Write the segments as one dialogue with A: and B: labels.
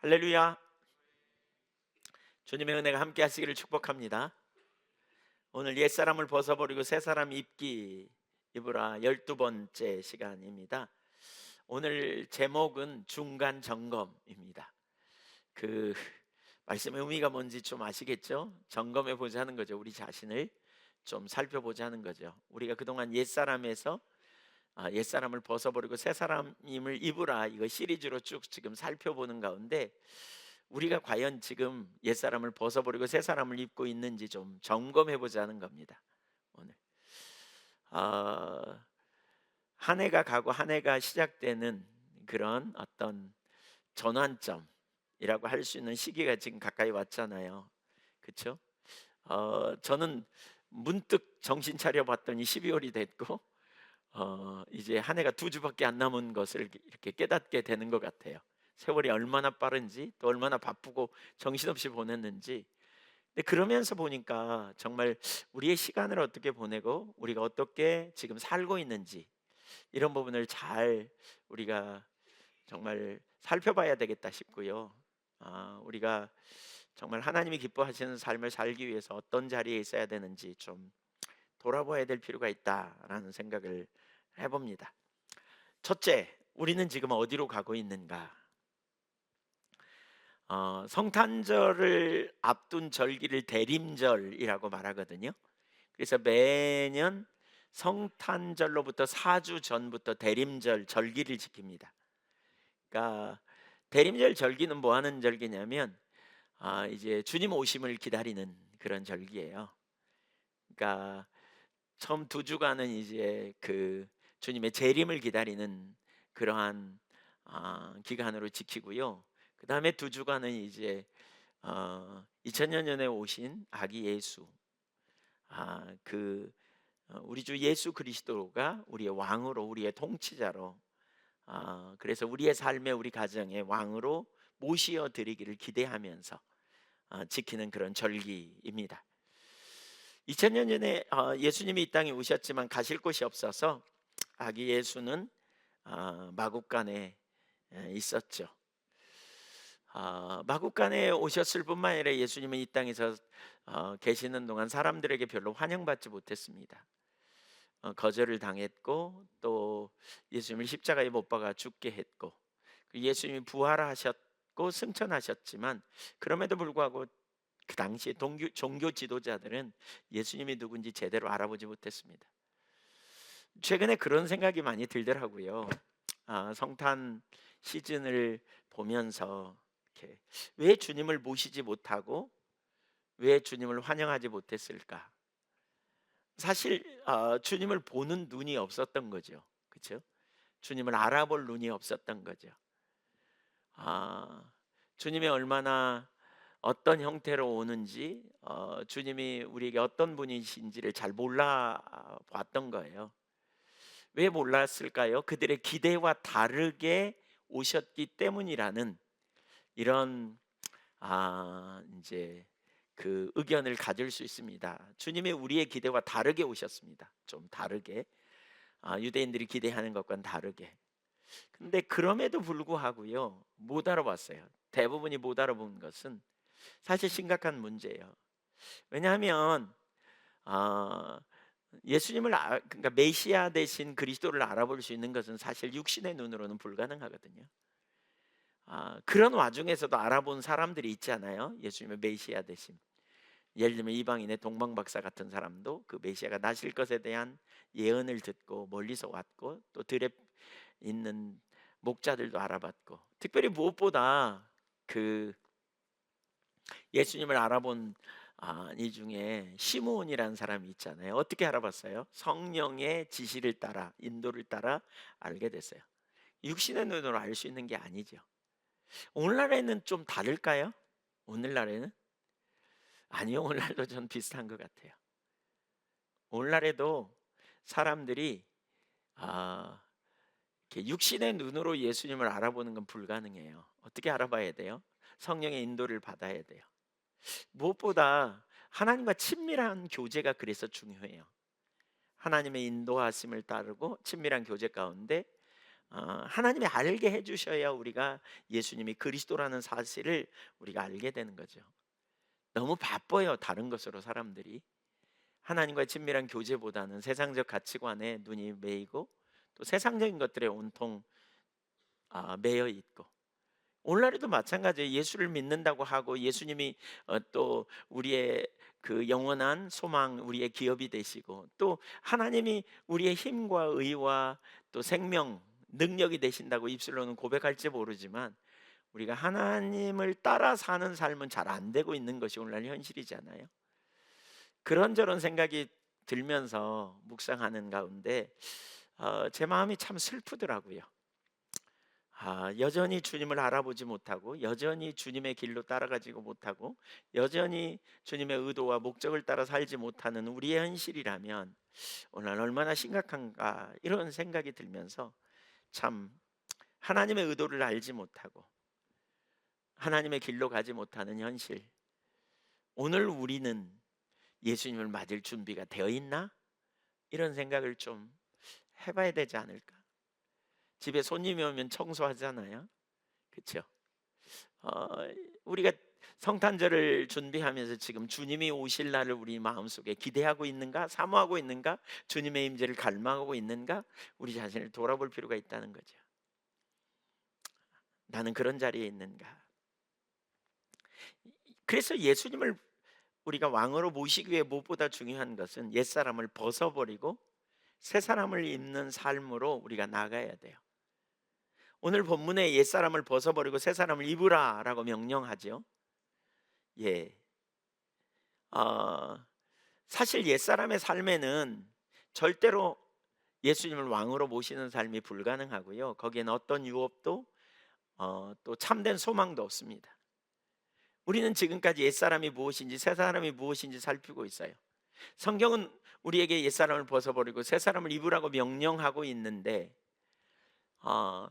A: 할렐루야. 주님의 은혜가 함께 하시기를 축복합니다. 오늘 옛사람을 벗어버리고 새사람 입으라 12번째 시간입니다. 오늘 제목은 중간 점검입니다. 그 말씀의 의미가 뭔지 좀 아시겠죠? 점검해 보자는 거죠. 우리 자신을 좀 살펴보자는 거죠. 우리가 그동안 옛사람을 벗어버리고 새사람임을 입으라, 이거 시리즈로 쭉 지금 살펴보는 가운데 우리가 과연 지금 옛사람을 벗어버리고 새사람을 입고 있는지 좀 점검해 보자는 겁니다. 오늘 한 해가 가고 한 해가 시작되는 그런 어떤 전환점이라고 할 수 있는 시기가 지금 가까이 왔잖아요. 그렇죠? 저는 문득 정신 차려 봤더니 12월이 됐고 이제 한 해가 두 주밖에 안 남은 것을 이렇게 깨닫게 되는 것 같아요. 세월이 얼마나 빠른지, 또 얼마나 바쁘고 정신없이 보냈는지. 근데 그러면서 보니까 정말 우리의 시간을 어떻게 보내고 우리가 어떻게 지금 살고 있는지, 이런 부분을 잘 우리가 정말 살펴봐야 되겠다 싶고요. 우리가 정말 하나님이 기뻐하시는 삶을 살기 위해서 어떤 자리에 있어야 되는지 좀 돌아봐야 될 필요가 있다라는 생각을 해봅니다. 첫째, 우리는 지금 어디로 가고 있는가? 성탄절을 앞둔 절기를 대림절이라고 말하거든요. 그래서 매년 성탄절로부터 4주 전부터 대림절 절기를 지킵니다. 그러니까 대림절 절기는 뭐 하는 절기냐면 이제 주님 오심을 기다리는 그런 절기예요. 그러니까 처음 두 주간은 이제 그 주님의 재림을 기다리는 그러한 기간으로 지키고요. 그 다음에 두 주간은 이제 2000년 전에 오신 아기 예수, 우리 주 예수 그리스도가 우리의 왕으로, 우리의 통치자로, 그래서 우리의 삶에, 우리 가정의 왕으로 모시어 드리기를 기대하면서 지키는 그런 절기입니다. 2000년 전에 예수님이 이 땅에 오셨지만 가실 곳이 없어서 아기 예수는 마국간에 있었죠. 마국간에 오셨을 뿐만 아니라 예수님은 이 땅에서 계시는 동안 사람들에게 별로 환영받지 못했습니다. 거절을 당했고, 또 예수님을 십자가에 못 박아 죽게 했고, 예수님이 부활하셨고 승천하셨지만 그럼에도 불구하고 그 당시에 종교 지도자들은 예수님이 누군지 제대로 알아보지 못했습니다. 최근에 그런 생각이 많이 들더라고요. 성탄 시즌을 보면서 이렇게 왜 주님을 모시지 못하고 왜 주님을 환영하지 못했을까? 사실 주님을 보는 눈이 없었던 거죠. 그렇죠? 주님을 알아볼 눈이 없었던 거죠. 주님이 얼마나 어떤 형태로 오는지, 주님이 우리에게 어떤 분이신지를 잘 몰라 봤던 거예요. 왜 몰랐을까요? 그들의 기대와 다르게 오셨기 때문이라는 이런 이제 그 의견을 가질 수 있습니다. 주님이 우리의 기대와 다르게 오셨습니다. 좀 다르게, 유대인들이 기대하는 것과는 다르게. 근데 그럼에도 불구하고요, 못 알아봤어요. 대부분이 못 알아본 것은 사실 심각한 문제예요. 왜냐하면 예수님을 그러니까 메시아 대신 그리스도를 알아볼 수 있는 것은 사실 육신의 눈으로는 불가능하거든요. 그런 와중에서도 알아본 사람들이 있잖아요. 예수님의 메시아 대신. 예를 들면 이방인의 동방박사 같은 사람도 그 메시아가 나실 것에 대한 예언을 듣고 멀리서 왔고, 또 들에 있는 목자들도 알아봤고, 특별히 무엇보다 그 예수님을 알아본 이 중에 시므온이라는 사람이 있잖아요. 어떻게 알아봤어요? 성령의 지시를 따라, 인도를 따라 알게 됐어요. 육신의 눈으로 알 수 있는 게 아니죠. 오늘날에는 좀 다를까요? 오늘날에는? 아니요, 오늘날도 전 비슷한 것 같아요. 오늘날에도 사람들이 아, 이렇게 육신의 눈으로 예수님을 알아보는 건 불가능해요. 어떻게 알아봐야 돼요? 성령의 인도를 받아야 돼요. 무엇보다 하나님과 친밀한 교제가 그래서 중요해요. 하나님의 인도하심을 따르고 친밀한 교제 가운데 하나님이 알게 해 주셔야 우리가 예수님이 그리스도라는 사실을 우리가 알게 되는 거죠. 너무 바빠요, 다른 것으로 사람들이. 하나님과의 친밀한 교제보다는 세상적 가치관에 눈이 매이고 또 세상적인 것들에 온통 매여 있고, 오늘날에도 마찬가지예요. 예수를 믿는다고 하고 예수님이 또 우리의 그 영원한 소망, 우리의 기업이 되시고 또 하나님이 우리의 힘과 의와 또 생명, 능력이 되신다고 입술로는 고백할지 모르지만 우리가 하나님을 따라 사는 삶은 잘 안 되고 있는 것이 오늘날 현실이잖아요. 그런저런 생각이 들면서 묵상하는 가운데 제 마음이 참 슬프더라고요. 여전히 주님을 알아보지 못하고 여전히 주님의 길로 따라가지고 못하고 여전히 주님의 의도와 목적을 따라 살지 못하는 우리의 현실이라면 오늘 얼마나 심각한가, 이런 생각이 들면서 참 하나님의 의도를 알지 못하고 하나님의 길로 가지 못하는 현실, 오늘 우리는 예수님을 맞을 준비가 되어 있나? 이런 생각을 좀 해봐야 되지 않을까? 집에 손님이 오면 청소하잖아요. 그렇죠? 어, 우리가 성탄절을 준비하면서 지금 주님이 오실 날을 우리 마음속에 기대하고 있는가? 사모하고 있는가? 주님의 임재를 갈망하고 있는가? 우리 자신을 돌아볼 필요가 있다는 거죠. 나는 그런 자리에 있는가? 그래서 예수님을 우리가 왕으로 모시기 위해 무엇보다 중요한 것은 옛사람을 벗어버리고 새 사람을 입는 삶으로 우리가 나가야 돼요. 오늘 본문에 옛사람을 벗어버리고 새 사람을 입으라라고 명령하죠. 예. 어, 사실 옛사람의 삶에는 절대로 예수님을 왕으로 모시는 삶이 불가능하고요. 거기에는 어떤 유업도 또 참된 소망도 없습니다. 우리는 지금까지 옛사람이 무엇인지 새 사람이 무엇인지 살피고 있어요. 성경은 우리에게 옛사람을 벗어버리고 새 사람을 입으라고 명령하고 있는데 어,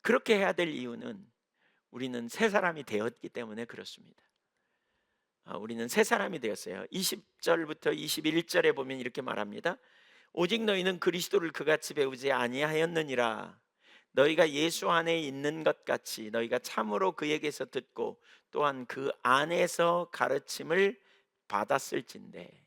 A: 그렇게 해야 될 이유는 우리는 새 사람이 되었기 때문에 그렇습니다. 우리는 새 사람이 되었어요. 20절부터 21절에 보면 이렇게 말합니다. 오직 너희는 그리스도를 그같이 배우지 아니하였느니라. 너희가 예수 안에 있는 것 같이 너희가 참으로 그에게서 듣고 또한 그 안에서 가르침을 받았을진데,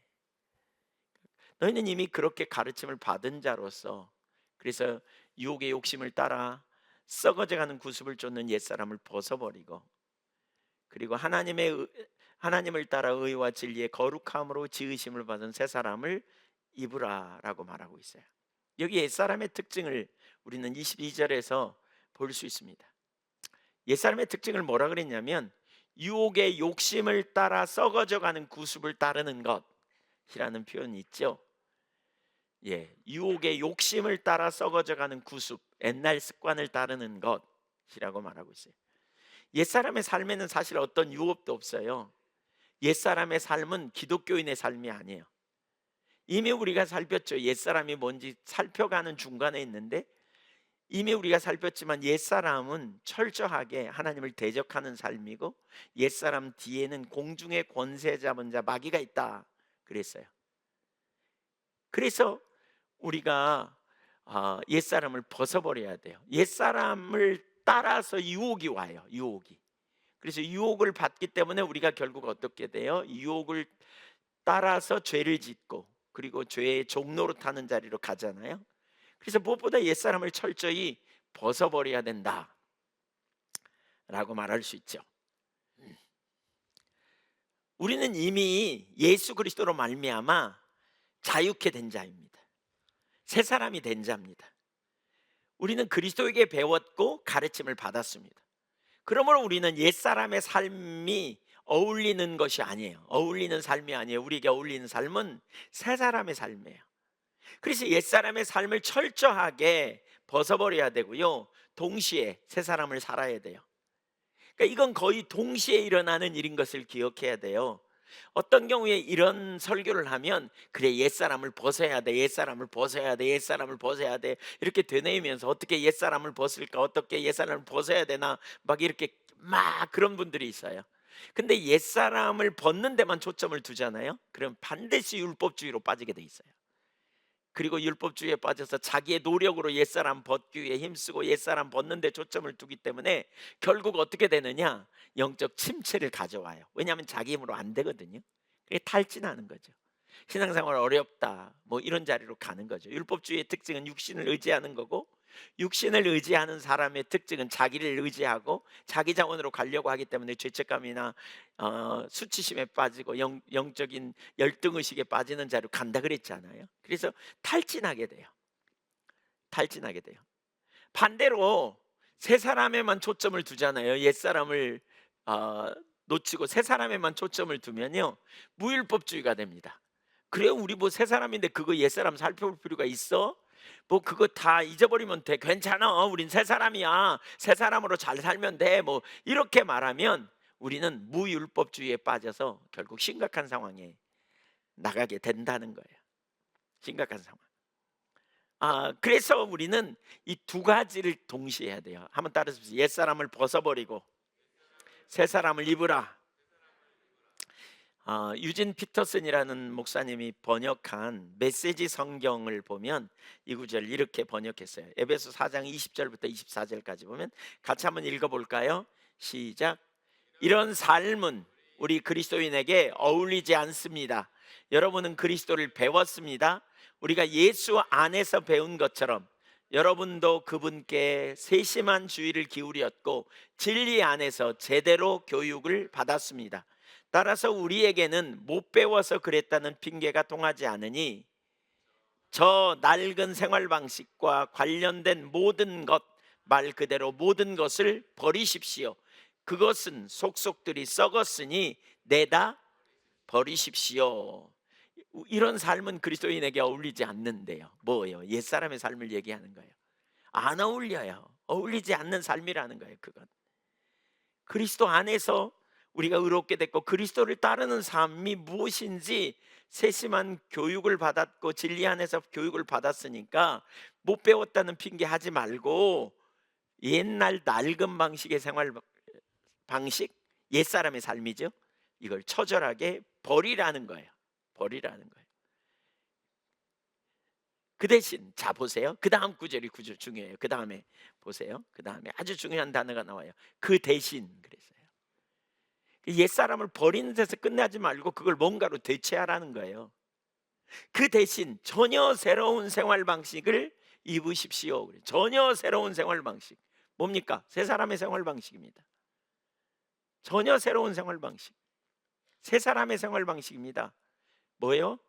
A: 너희는 이미 그렇게 가르침을 받은 자로서 그래서 유혹의 욕심을 따라 썩어져가는 구습을 쫓는 옛사람을 벗어버리고 그리고 하나님을 따라 의와 진리의 거룩함으로 지으심을 받은 새 사람을 입으라라고 말하고 있어요. 여기 옛사람의 특징을 우리는 22절에서 볼 수 있습니다. 옛사람의 특징을 뭐라 그랬냐면 유혹의 욕심을 따라 썩어져가는 구습을 따르는 것이라는 표현이 있죠. 유혹의 욕심을 따라 썩어져가는 구습, 옛날 습관을 따르는 것이라고 말하고 있어요. 옛사람의 삶에는 사실 어떤 유혹도 없어요. 옛사람의 삶은 기독교인의 삶이 아니에요. 이미 우리가 살폈죠. 옛사람이 뭔지 살펴가는 중간에 있는데 이미 우리가 살폈지만 옛사람은 철저하게 하나님을 대적하는 삶이고 옛사람 뒤에는 공중의 권세 잡은 자 마귀가 있다 그랬어요. 그래서 우리가 옛사람을 벗어버려야 돼요. 옛사람을 따라서 유혹이 와요. 유혹이. 그래서 유혹을 받기 때문에 우리가 결국 어떻게 돼요? 유혹을 따라서 죄를 짓고 그리고 죄의 종로로 타는 자리로 가잖아요. 그래서 무엇보다 옛사람을 철저히 벗어버려야 된다 라고 말할 수 있죠. 우리는 이미 예수 그리스도로 말미암아 자유케 된 자입니다. 새 사람이 된 자입니다. 우리는 그리스도에게 배웠고 가르침을 받았습니다. 그러므로 우리는 옛사람의 삶이 어울리는 것이 아니에요. 어울리는 삶이 아니에요. 우리에게 어울리는 삶은 새 사람의 삶이에요. 그래서 옛사람의 삶을 철저하게 벗어버려야 되고요, 동시에 새 사람을 살아야 돼요. 그러니까 이건 거의 동시에 일어나는 일인 것을 기억해야 돼요. 어떤 경우에 이런 설교를 하면 그래 옛사람을 벗어야 돼, 옛사람을 벗어야 돼, 옛사람을 벗어야 돼 이렇게 되뇌이면서 어떻게 옛사람을 벗을까, 어떻게 옛사람을 벗어야 되나 막 이렇게 막 그런 분들이 있어요. 근데 옛사람을 벗는 데만 초점을 두잖아요. 그럼 반드시 율법주의로 빠지게 돼 있어요. 그리고 율법주의에 빠져서 자기의 노력으로 옛사람 벗기 위해 힘쓰고 옛사람 벗는 데 초점을 두기 때문에 결국 어떻게 되느냐? 영적 침체를 가져와요. 왜냐하면 자기 힘으로 안 되거든요. 그게 탈진하는 거죠. 신앙생활 어렵다 뭐 이런 자리로 가는 거죠. 율법주의의 특징은 육신을 의지하는 거고, 육신을 의지하는 사람의 특징은 자기를 의지하고 자기 자원으로 가려고 하기 때문에 죄책감이나 수치심에 빠지고 영적인 열등의식에 빠지는 자리로 간다 그랬잖아요. 그래서 탈진하게 돼요. 탈진하게 돼요. 반대로 새 사람에만 초점을 두잖아요. 옛 사람을 놓치고 새 사람에만 초점을 두면요, 무율법주의가 됩니다. 그래요, 우리 뭐 새 사람인데 그거 옛 사람 살펴볼 필요가 있어? 뭐 그거 다 잊어버리면 돼. 괜찮아. 우린 새 사람이야. 새 사람으로 잘 살면 돼. 뭐 이렇게 말하면 우리는 무율법주의에 빠져서 결국 심각한 상황에 나가게 된다는 거예요. 심각한 상황. 그래서 우리는 이 두 가지를 동시에 해야 돼요. 한번 따라해보세요. 옛 사람을 벗어버리고 새 사람을 입으라. 유진 피터슨이라는 목사님이 번역한 메시지 성경을 보면 이 구절 이렇게 번역했어요. 에베소 4장 20절부터 24절까지 보면 같이 한번 읽어볼까요? 시작. 이런 삶은 우리 그리스도인에게 어울리지 않습니다. 여러분은 그리스도를 배웠습니다. 우리가 예수 안에서 배운 것처럼 여러분도 그분께 세심한 주의를 기울였고 진리 안에서 제대로 교육을 받았습니다. 따라서 우리에게는 못 배워서 그랬다는 핑계가 통하지 않으니 저 낡은 생활 방식과 관련된 모든 것, 말 그대로 모든 것을 버리십시오. 그것은 속속들이 썩었으니 내다 버리십시오. 이런 삶은 그리스도인에게 어울리지 않는데요. 뭐예요? 옛사람의 삶을 얘기하는 거예요. 안 어울려요. 어울리지 않는 삶이라는 거예요. 그건 그리스도 안에서 우리가 의롭게 됐고 그리스도를 따르는 삶이 무엇인지 세심한 교육을 받았고 진리 안에서 교육을 받았으니까 못 배웠다는 핑계 하지 말고 옛날 낡은 방식의 생활 방식, 옛사람의 삶이죠. 이걸 처절하게 버리라는 거예요. 버리라는 거예요. 그 대신 자 보세요. 그 다음 구절이 구절 중요해요. 그 다음에 보세요. 그 다음에 아주 중요한 단어가 나와요. 그 대신 그랬어요. 옛사람을 버리는 데서 끝나지 말고 그걸 뭔가로 대체하라는 거예요. 그 대신 전혀 새로운 생활 방식을 입으십시오. 전혀 새로운 생활 방식. 뭡니까? 새 사람의 생활 방식입니다. 전혀 새로운 생활 방식. 새 사람의 생활 방식입니다. 뭐예요?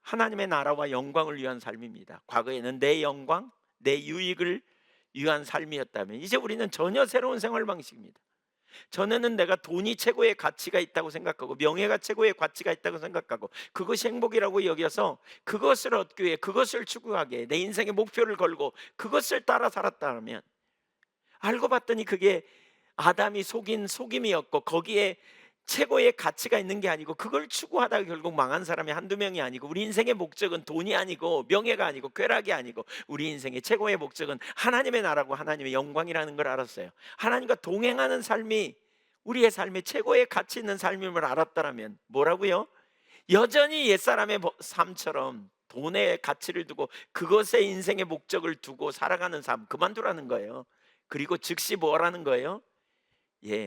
A: 하나님의 나라와 영광을 위한 삶입니다. 과거에는 내 영광, 내 유익을 위한 삶이었다면 이제 우리는 전혀 새로운 생활 방식입니다. 전에는 내가 돈이 최고의 가치가 있다고 생각하고 명예가 최고의 가치가 있다고 생각하고 그것이 행복이라고 여겨서 그것을 얻기 위해 그것을 추구하게 내 인생의 목표를 걸고 그것을 따라 살았다면 알고 봤더니 그게 아담이 속인 속임이었고 거기에 최고의 가치가 있는 게 아니고 그걸 추구하다가 결국 망한 사람이 한두 명이 아니고 우리 인생의 목적은 돈이 아니고 명예가 아니고 쾌락이 아니고 우리 인생의 최고의 목적은 하나님의 나라고 하나님의 영광이라는 걸 알았어요. 하나님과 동행하는 삶이 우리의 삶의 최고의 가치 있는 삶임을 알았다면 뭐라고요? 여전히 옛사람의 삶처럼 돈의 가치를 두고 그것에 인생의 목적을 두고 살아가는 삶 그만두라는 거예요. 그리고 즉시 뭐라는 거예요?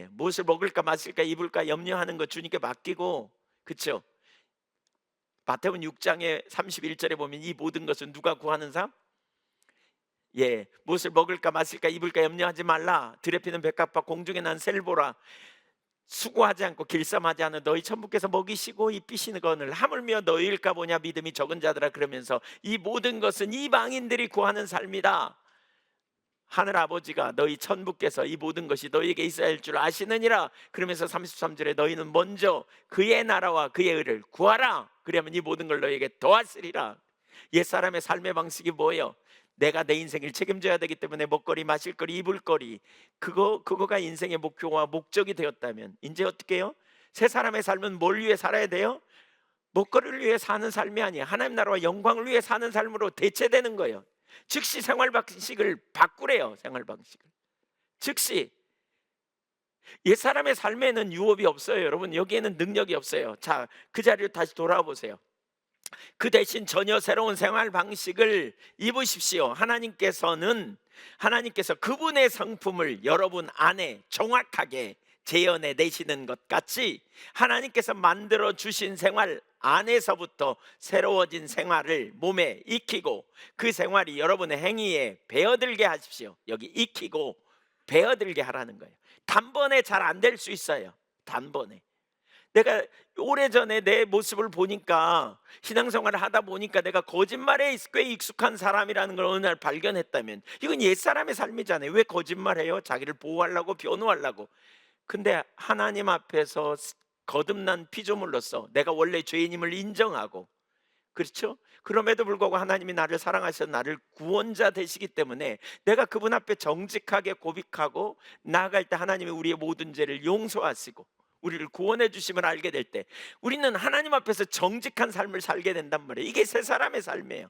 A: 무엇을 먹을까 마실까 입을까 염려하는 거 주님께 맡기고, 그렇죠? 마태복음 6장에 31절에 보면 이 모든 것은 누가 구하는 삶? 무엇을 먹을까 마실까 입을까 염려하지 말라. 들에 피는 백합과 공중에 난 새를 보라. 수고하지 않고 길쌈하지 않은 너희 천부께서 먹이시고 입히시는 거늘 하물며 너희일까 보냐 믿음이 적은 자들아. 그러면서 이 모든 것은 이방인들이 구하는 삶이다. 하늘 아버지가 너희 천부께서 이 모든 것이 너희에게 있어야 할 줄 아시느니라. 그러면서 33절에 너희는 먼저 그의 나라와 그의 의를 구하라. 그러면 이 모든 걸 너희에게 더하시리라. 옛사람의 삶의 방식이 뭐예요? 내가 내 인생을 책임져야 되기 때문에 먹거리 마실거리 입을거리 그거가 인생의 목표와 목적이 되었다면 이제 어떻게 해요? 새 사람의 삶은 뭘 위해 살아야 돼요? 먹거리를 위해 사는 삶이 아니에요. 하나님 나라와 영광을 위해 사는 삶으로 대체되는 거예요. 즉시 생활 방식을 바꾸래요. 생활 방식을 즉시. 옛사람의 삶에는 유업이 없어요. 여러분 여기에는 능력이 없어요. 자, 그 자리로 다시 돌아와 보세요. 그 대신 전혀 새로운 생활 방식을 입으십시오. 하나님께서 그분의 성품을 여러분 안에 정확하게 재현해 내시는 것 같이 하나님께서 만들어 주신 생활 안에서부터 새로워진 생활을 몸에 익히고 그 생활이 여러분의 행위에 배어들게 하십시오. 여기 익히고 배어들게 하라는 거예요. 단번에 잘 안 될 수 있어요. 단번에. 내가 오래전에 내 모습을 보니까, 신앙생활을 하다 보니까 내가 거짓말에 꽤 익숙한 사람이라는 걸 어느 날 발견했다면, 이건 옛사람의 삶이잖아요. 왜 거짓말해요? 자기를 보호하려고, 변호하려고. 근데 하나님 앞에서 거듭난 피조물로서 내가 원래 죄인임을 인정하고, 그렇죠? 그럼에도 불구하고 하나님이 나를 사랑하셔서 나를 구원자 되시기 때문에 내가 그분 앞에 정직하게 고백하고 나아갈 때 하나님이 우리의 모든 죄를 용서하시고 우리를 구원해 주심을 알게 될 때 우리는 하나님 앞에서 정직한 삶을 살게 된단 말이에요. 이게 새 사람의 삶이에요.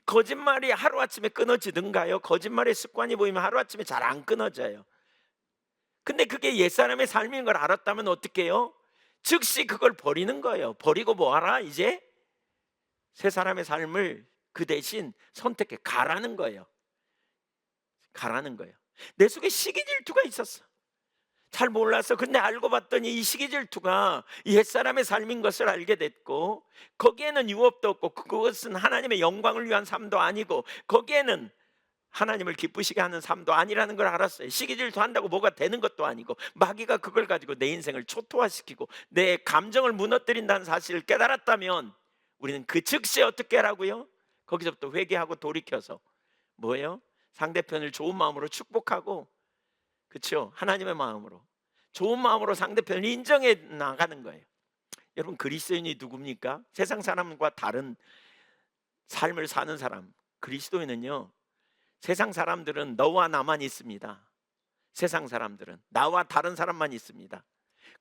A: 거짓말이 하루아침에 끊어지든가요? 거짓말의 습관이 보이면 하루아침에 잘 안 끊어져요. 근데 그게 옛사람의 삶인 걸 알았다면 어떻게 해요? 즉시 그걸 버리는 거예요. 버리고 뭐하라? 이제 새 사람의 삶을 그 대신 선택해 가라는 거예요. 가라는 거예요. 내 속에 시기 질투가 있었어. 잘 몰랐어. 근데 알고 봤더니 이 시기 질투가 옛사람의 삶인 것을 알게 됐고, 거기에는 유업도 없고 그것은 하나님의 영광을 위한 삶도 아니고 거기에는 하나님을 기쁘시게 하는 삶도 아니라는 걸 알았어요. 시기 질투한다고 뭐가 되는 것도 아니고 마귀가 그걸 가지고 내 인생을 초토화시키고 내 감정을 무너뜨린다는 사실을 깨달았다면 우리는 그 즉시 어떻게 하라고요? 거기서부터 회개하고 돌이켜서 뭐예요? 상대편을 좋은 마음으로 축복하고, 그렇죠? 하나님의 마음으로 좋은 마음으로 상대편을 인정해 나가는 거예요. 여러분, 그리스도인이 누굽니까? 세상 사람과 다른 삶을 사는 사람. 그리스도인은요, 세상 사람들은 너와 나만 있습니다. 세상 사람들은 나와 다른 사람만 있습니다.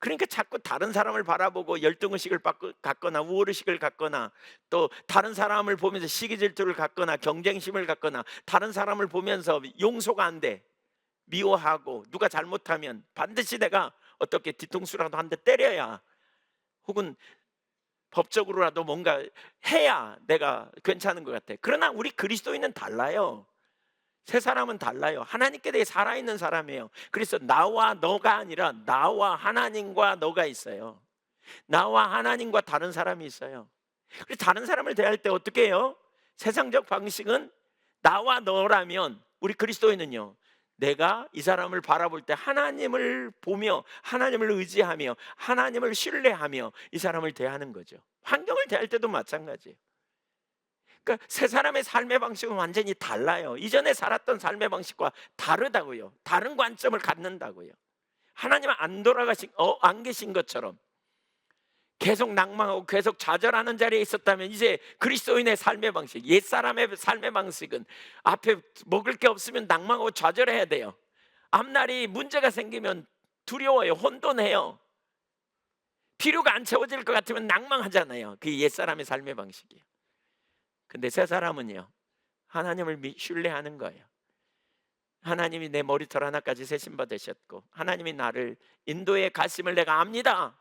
A: 그러니까 자꾸 다른 사람을 바라보고 열등의식을 갖거나 우월의식을 갖거나 또 다른 사람을 보면서 시기질투를 갖거나 경쟁심을 갖거나 다른 사람을 보면서 용서가 안 돼, 미워하고 누가 잘못하면 반드시 내가 어떻게 뒤통수라도 한 대 때려야 혹은 법적으로라도 뭔가 해야 내가 괜찮은 것 같아. 그러나 우리 그리스도인은 달라요. 새 사람은 달라요. 하나님께 대해 살아있는 사람이에요. 그래서 나와 너가 아니라 나와 하나님과 너가 있어요. 나와 하나님과 다른 사람이 있어요. 그래서 다른 사람을 대할 때 어떻게 해요? 세상적 방식은 나와 너라면 우리 그리스도인은요, 내가 이 사람을 바라볼 때 하나님을 보며 하나님을 의지하며 하나님을 신뢰하며 이 사람을 대하는 거죠. 환경을 대할 때도 마찬가지예요. 그러니까 새 사람의 삶의 방식은 완전히 달라요. 이전에 살았던 삶의 방식과 다르다고요. 다른 관점을 갖는다고요. 하나님은 안 계신 것처럼 계속 낭망하고 계속 좌절하는 자리에 있었다면 이제 그리스도인의 삶의 방식, 옛사람의 삶의 방식은 앞에 먹을 게 없으면 낭망하고 좌절해야 돼요. 앞날이 문제가 생기면 두려워요. 혼돈해요. 필요가 안 채워질 것 같으면 낭망하잖아요. 그게 옛사람의 삶의 방식이에요. 근데 새 사람은요, 하나님을 신뢰하는 거예요. 하나님이 내 머리털 하나까지 세신 바 되셨고 하나님이 나를 인도에 가심을 내가 압니다.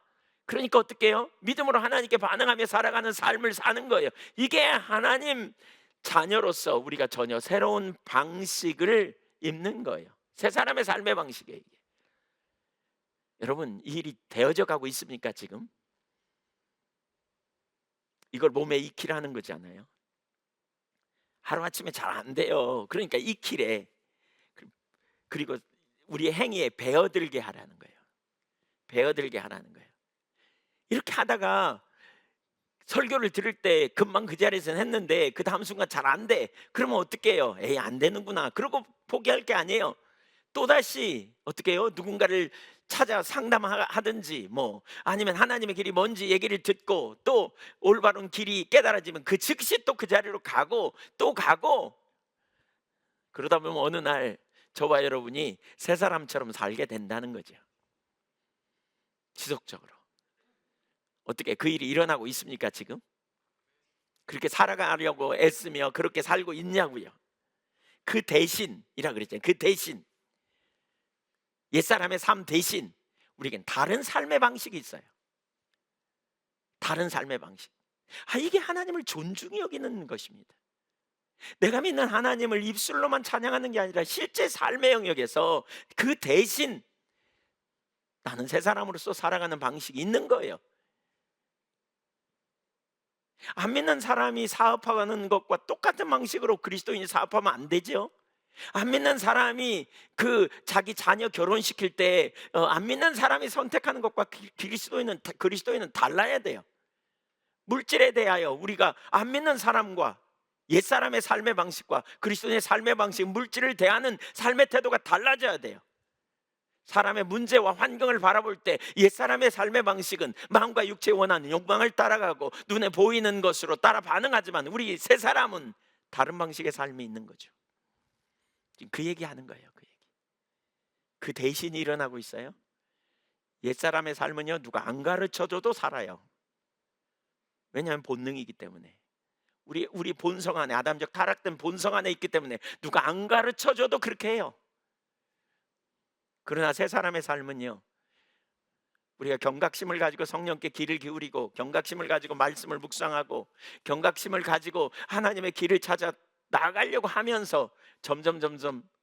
A: 그러니까 어떻게 해요? 믿음으로 하나님께 반응하며 살아가는 삶을 사는 거예요. 이게 하나님 자녀로서 우리가 전혀 새로운 방식을 입는 거예요. 새 사람의 삶의 방식이에요. 이게. 여러분, 이 일이 되어져 가고 있습니까 지금? 이걸 몸에 익히라는 거잖아요. 하루아침에 잘 안 돼요. 그러니까 익히래. 그리고 우리의 행위에 배어들게 하라는 거예요. 배어들게 하라는 거예요. 이렇게 하다가 설교를 들을 때 금방 그 자리에서 했는데 그 다음 순간 잘 안 돼. 그러면 어떻게 해요? 에이, 안 되는구나. 그러고 포기할 게 아니에요. 또다시 어떻게 해요? 누군가를 찾아 상담하든지 뭐 아니면 하나님의 길이 뭔지 얘기를 듣고 또 올바른 길이 깨달아지면 그 즉시 또 그 자리로 가고 또 가고, 그러다 보면 어느 날 저와 여러분이 새 사람처럼 살게 된다는 거죠. 지속적으로. 어떻게 그 일이 일어나고 있습니까 지금? 그렇게 살아가려고 애쓰며 그렇게 살고 있냐고요. 그 대신이라 그랬잖아요. 그 대신, 옛사람의 삶 대신 우리에겐 다른 삶의 방식이 있어요. 다른 삶의 방식. 이게 하나님을 존중히 여기는 것입니다. 내가 믿는 하나님을 입술로만 찬양하는 게 아니라 실제 삶의 영역에서 그 대신 나는 새 사람으로서 살아가는 방식이 있는 거예요. 안 믿는 사람이 사업하는 것과 똑같은 방식으로 그리스도인이 사업하면 안 되죠. 안 믿는 사람이 자기 자녀 결혼시킬 때 안 믿는 사람이 선택하는 것과 그리스도인은 달라야 돼요. 물질에 대하여 우리가 안 믿는 사람과 옛사람의 삶의 방식과 그리스도인의 삶의 방식, 물질을 대하는 삶의 태도가 달라져야 돼요. 사람의 문제와 환경을 바라볼 때 옛사람의 삶의 방식은 마음과 육체의 원하는 욕망을 따라가고 눈에 보이는 것으로 따라 반응하지만, 우리 새 사람은 다른 방식의 삶이 있는 거죠. 지금 그 얘기하는 거예요. 그 얘기. 그 대신이 일어나고 있어요. 옛사람의 삶은요, 누가 안 가르쳐줘도 살아요. 왜냐하면 본능이기 때문에. 우리 본성 안에, 아담적 타락된 본성 안에 있기 때문에 누가 안 가르쳐줘도 그렇게 해요. 그러나 새 사람의 삶은요, 우리가 경각심을 가지고 성령께 귀를 기울이고, 경각심을 가지고 말씀을 묵상하고, 경각심을 가지고 하나님의 길을 찾아 나아가려고 하면서 점점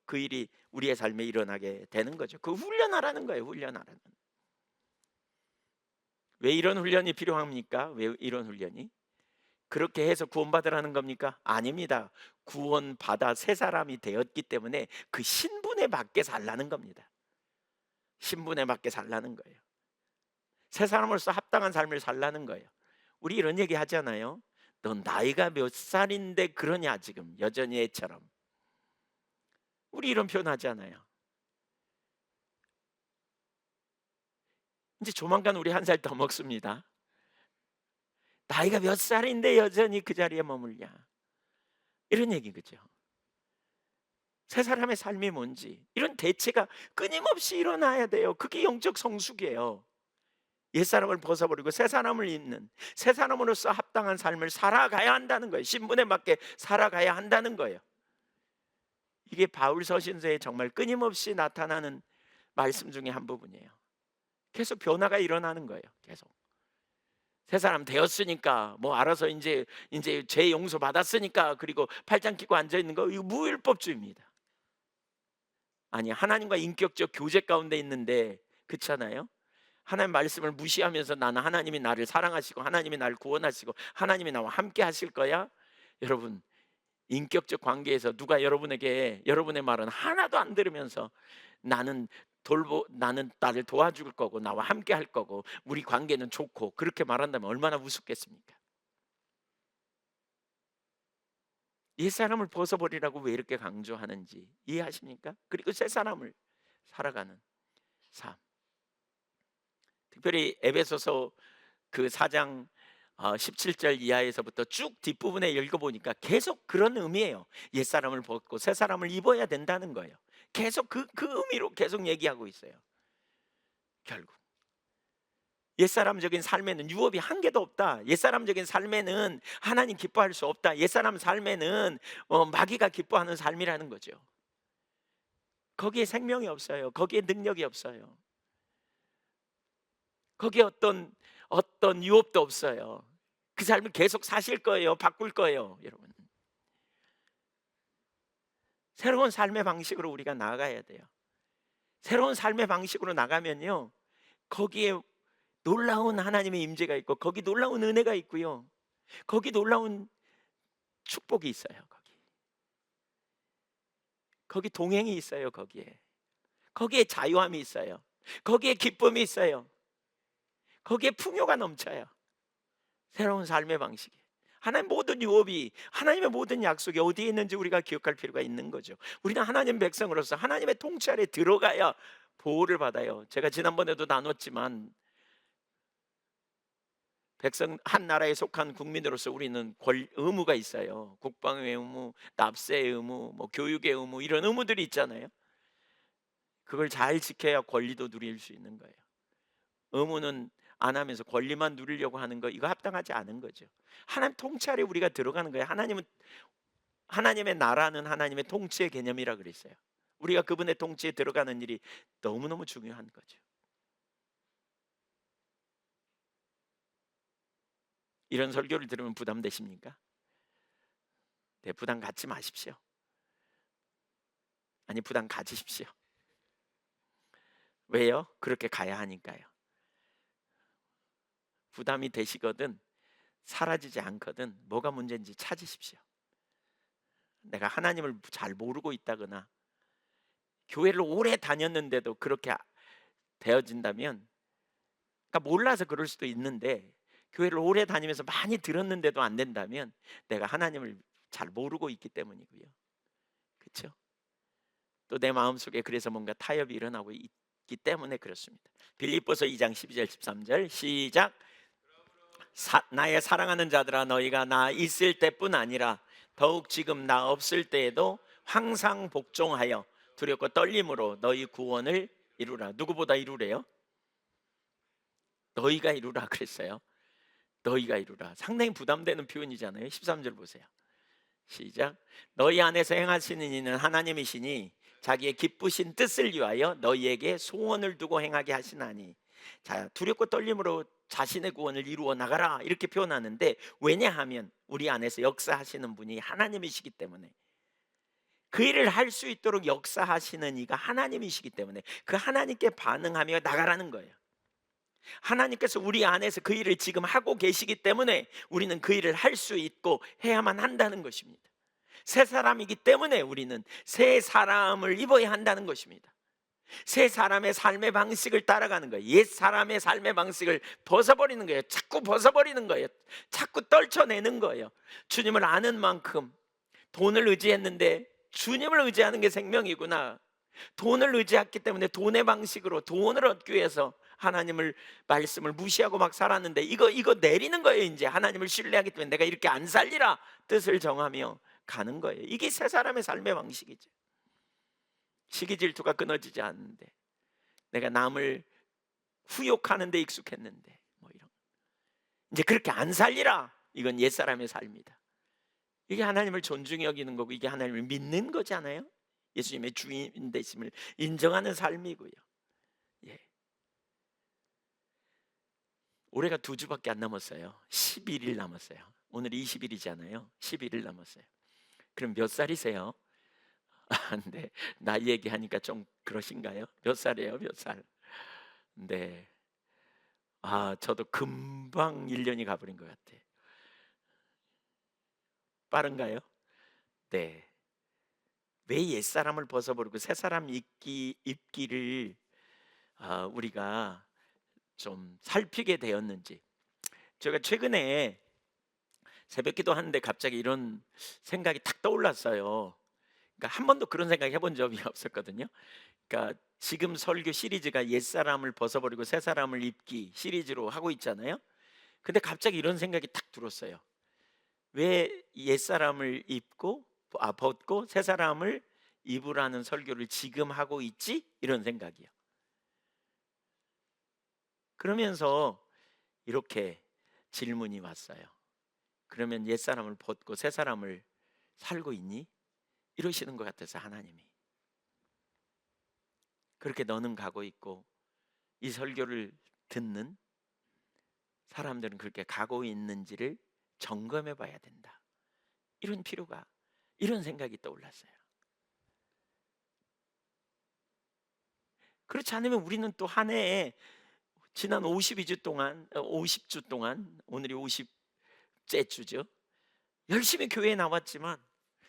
A: 그 일이 우리의 삶에 일어나게 되는 거죠. 그 훈련하라는 거예요. 훈련하라는. 왜 이런 훈련이 필요합니까? 왜 이런 훈련이? 그렇게 해서 구원받으라는 겁니까? 아닙니다. 구원받아 새 사람이 되었기 때문에 그 신분에 맞게 살라는 겁니다. 신분에 맞게 살라는 거예요. 새 사람으로서 합당한 삶을 살라는 거예요. 우리 이런 얘기 하잖아요. 넌 나이가 몇 살인데 그러냐 지금 여전히 애처럼. 우리 이런 표현 하잖아요. 이제 조만간 우리 1살 더 먹습니다. 나이가 몇 살인데 여전히 그 자리에 머물냐, 이런 얘기. 그죠? 새 사람의 삶이 뭔지, 이런 대체가 끊임없이 일어나야 돼요. 그게 영적 성숙이에요. 옛사람을 벗어버리고 새 사람을 입는, 새 사람으로서 합당한 삶을 살아가야 한다는 거예요. 신분에 맞게 살아가야 한다는 거예요. 이게 바울 서신서에 정말 끊임없이 나타나는 말씀 중에 한 부분이에요. 계속 변화가 일어나는 거예요. 계속 새 사람 되었으니까 뭐 알아서 이제 죄 용서 받았으니까, 그리고 팔짱 끼고 앉아 있는 거, 이거 무율법주의입니다. 아니, 하나님과 인격적 교제 가운데 있는데, 그렇잖아요. 하나님 말씀을 무시하면서 나는 하나님이 나를 사랑하시고 하나님이 나를 구원하시고 하나님이 나와 함께 하실 거야. 여러분, 인격적 관계에서 누가 여러분에게 여러분의 말은 하나도 안 들으면서 나는 나를 도와줄 거고 나와 함께 할 거고 우리 관계는 좋고, 그렇게 말한다면 얼마나 우습겠습니까? 옛사람을 벗어버리라고 왜 이렇게 강조하는지 이해하십니까? 그리고 새 사람을 살아가는 삶. 특별히 에베소서 그 4장 17절 이하에서부터 쭉 뒷부분에 읽어보니까 계속 그런 의미예요. 옛사람을 벗고 새 사람을 입어야 된다는 거예요. 계속 그 의미로 계속 얘기하고 있어요. 결국 옛사람적인 삶에는 유업이 한 개도 없다. 옛사람적인 삶에는 하나님 기뻐할 수 없다. 옛사람 삶에는 마귀가 기뻐하는 삶이라는 거죠. 거기에 생명이 없어요. 거기에 능력이 없어요. 거기에 어떤 유업도 없어요. 그 삶을 계속 사실 거예요. 바꿀 거예요. 여러분, 새로운 삶의 방식으로 우리가 나아가야 돼요. 새로운 삶의 방식으로 나가면요, 거기에 놀라운 하나님의 임재가 있고, 거기 놀라운 은혜가 있고요, 거기 놀라운 축복이 있어요. 거기 동행이 있어요. 거기에 자유함이 있어요. 거기에 기쁨이 있어요. 거기에 풍요가 넘쳐요. 새로운 삶의 방식이, 하나님 모든 유업이, 하나님의 모든 약속이 어디에 있는지 우리가 기억할 필요가 있는 거죠. 우리는 하나님 백성으로서 하나님의 통치 아래 들어가야 보호를 받아요. 제가 지난번에도 나눴지만, 백성 한 나라에 속한 국민으로서 우리는 의무가 있어요. 국방의 의무, 납세의 의무, 뭐 교육의 의무, 이런 의무들이 있잖아요. 그걸 잘 지켜야 권리도 누릴 수 있는 거예요. 의무는 안 하면서 권리만 누리려고 하는 거, 이거 합당하지 않은 거죠. 하나님 통치 아래 우리가 들어가는 거예요. 하나님의 나라는 하나님의 통치의 개념이라 그랬어요. 우리가 그분의 통치에 들어가는 일이 너무너무 중요한 거죠. 이런 설교를 들으면 부담되십니까? 네, 부담 갖지 마십시오. 아니, 부담 가지십시오. 왜요? 그렇게 가야 하니까요. 부담이 되시거든 사라지지 않거든 뭐가 문제인지 찾으십시오. 내가 하나님을 잘 모르고 있다거나 교회를 오래 다녔는데도 그렇게 되어진다면, 그러니까 몰라서 그럴 수도 있는데 교회를 오래 다니면서 많이 들었는데도 안 된다면 내가 하나님을 잘 모르고 있기 때문이고요. 그렇죠? 또 내 마음속에 그래서 뭔가 타협이 일어나고 있기 때문에 그렇습니다. 빌립보서 2장 12절 13절 시작. 나의 사랑하는 자들아, 너희가 나 있을 때뿐 아니라 더욱 지금 나 없을 때에도 항상 복종하여 두렵고 떨림으로 너희 구원을 이루라. 누구보다 이루래요? 너희가 이루라 그랬어요. 너희가 이루라. 상당히 부담되는 표현이잖아요. 13절 보세요. 시작. 너희 안에서 행하시는 이는 하나님이시니 자기의 기쁘신 뜻을 위하여 너희에게 소원을 두고 행하게 하시나니. 자, 두렵고 떨림으로 자신의 구원을 이루어 나가라 이렇게 표현하는데, 왜냐하면 우리 안에서 역사하시는 분이 하나님이시기 때문에, 그 일을 할 수 있도록 역사하시는 이가 하나님이시기 때문에 그 하나님께 반응하며 나가라는 거예요. 하나님께서 우리 안에서 그 일을 지금 하고 계시기 때문에 우리는 그 일을 할 수 있고 해야만 한다는 것입니다. 새 사람이기 때문에 우리는 새 사람을 입어야 한다는 것입니다. 새 사람의 삶의 방식을 따라가는 거예요. 옛 사람의 삶의 방식을 벗어버리는 거예요. 자꾸 벗어버리는 거예요. 자꾸 떨쳐내는 거예요. 주님을 아는 만큼 돈을 의지했는데 주님을 의지하는 게 생명이구나. 돈을 의지했기 때문에 돈의 방식으로 돈을 얻기 위해서 하나님을 말씀을 무시하고 막 살았는데 이거 내리는 거예요. 이제 하나님을 신뢰하기 때문에 내가 이렇게 안 살리라 뜻을 정하며 가는 거예요. 이게 새 사람의 삶의 방식이죠. 시기 질투가 끊어지지 않는데, 내가 남을 후욕하는 데 익숙했는데 뭐 이런, 이제 그렇게 안 살리라. 이건 옛사람의 삶이다. 이게 하나님을 존중히 여기는 거고 이게 하나님을 믿는 거잖아요. 예수님의 주인 되심을 인정하는 삶이고요. 예. 올해가 2주밖에 안 남았어요. 11일 남았어요. 오늘 20일이잖아요. 11일 남았어요. 그럼 몇 살이세요? 네, 나이 얘기하니까 좀 그러신가요? 몇 살이에요? 몇 살? 네. 저도 금방 1년이 가버린 것 같아요. 빠른가요? 네. 왜 옛사람을 벗어버리고 새사람 입기를 우리가 좀 살피게 되었는지. 제가 최근에 새벽기도 하는데 갑자기 이런 생각이 탁 떠올랐어요. 그러니까 한 번도 그런 생각 해본 적이 없었거든요. 그러니까 지금 설교 시리즈가 옛사람을 벗어버리고 새사람을 입기 시리즈로 하고 있잖아요. 근데 갑자기 이런 생각이 탁 들었어요. 왜 옛사람을 벗고 새사람을 입으라는 설교를 지금 하고 있지? 이런 생각이요. 그러면서 이렇게 질문이 왔어요. 그러면 옛사람을 벗고 새사람을 살고 있니? 이러시는 것 같아서 하나님이. 그렇게 너는 가고 있고 이 설교를 듣는 사람들은 그렇게 가고 있는지를 점검해 봐야 된다. 이런 생각이 떠올랐어요. 그렇지 않으면 우리는 또 한 해에 지난 52주 동안 50주 동안 오늘이 50째 주죠. 열심히 교회에 나왔지만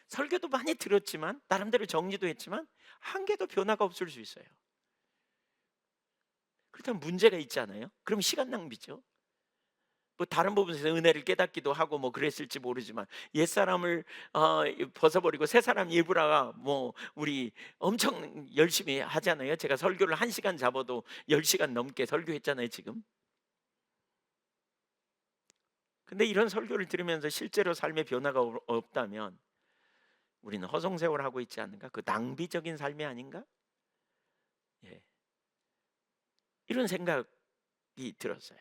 A: 설교도 많이 들었지만 나름대로 정리도 했지만 한 개도 변화가 없을 수 있어요. 그렇다면 문제가 있잖아요. 그럼 시간 낭비죠. 뭐 다른 부분에서 은혜를 깨닫기도 하고 뭐 그랬을지 모르지만 옛사람을 벗어버리고 새사람 입으라가 뭐 우리 엄청 열심히 하잖아요. 제가 설교를 1시간 잡아도 10시간 넘게 설교했잖아요 지금. 근데 이런 설교를 들으면서 실제로 삶의 변화가 없다면 우리는 허송세월 하고 있지 않는가? 그 낭비적인 삶이 아닌가? 예. 이런 생각이 들었어요.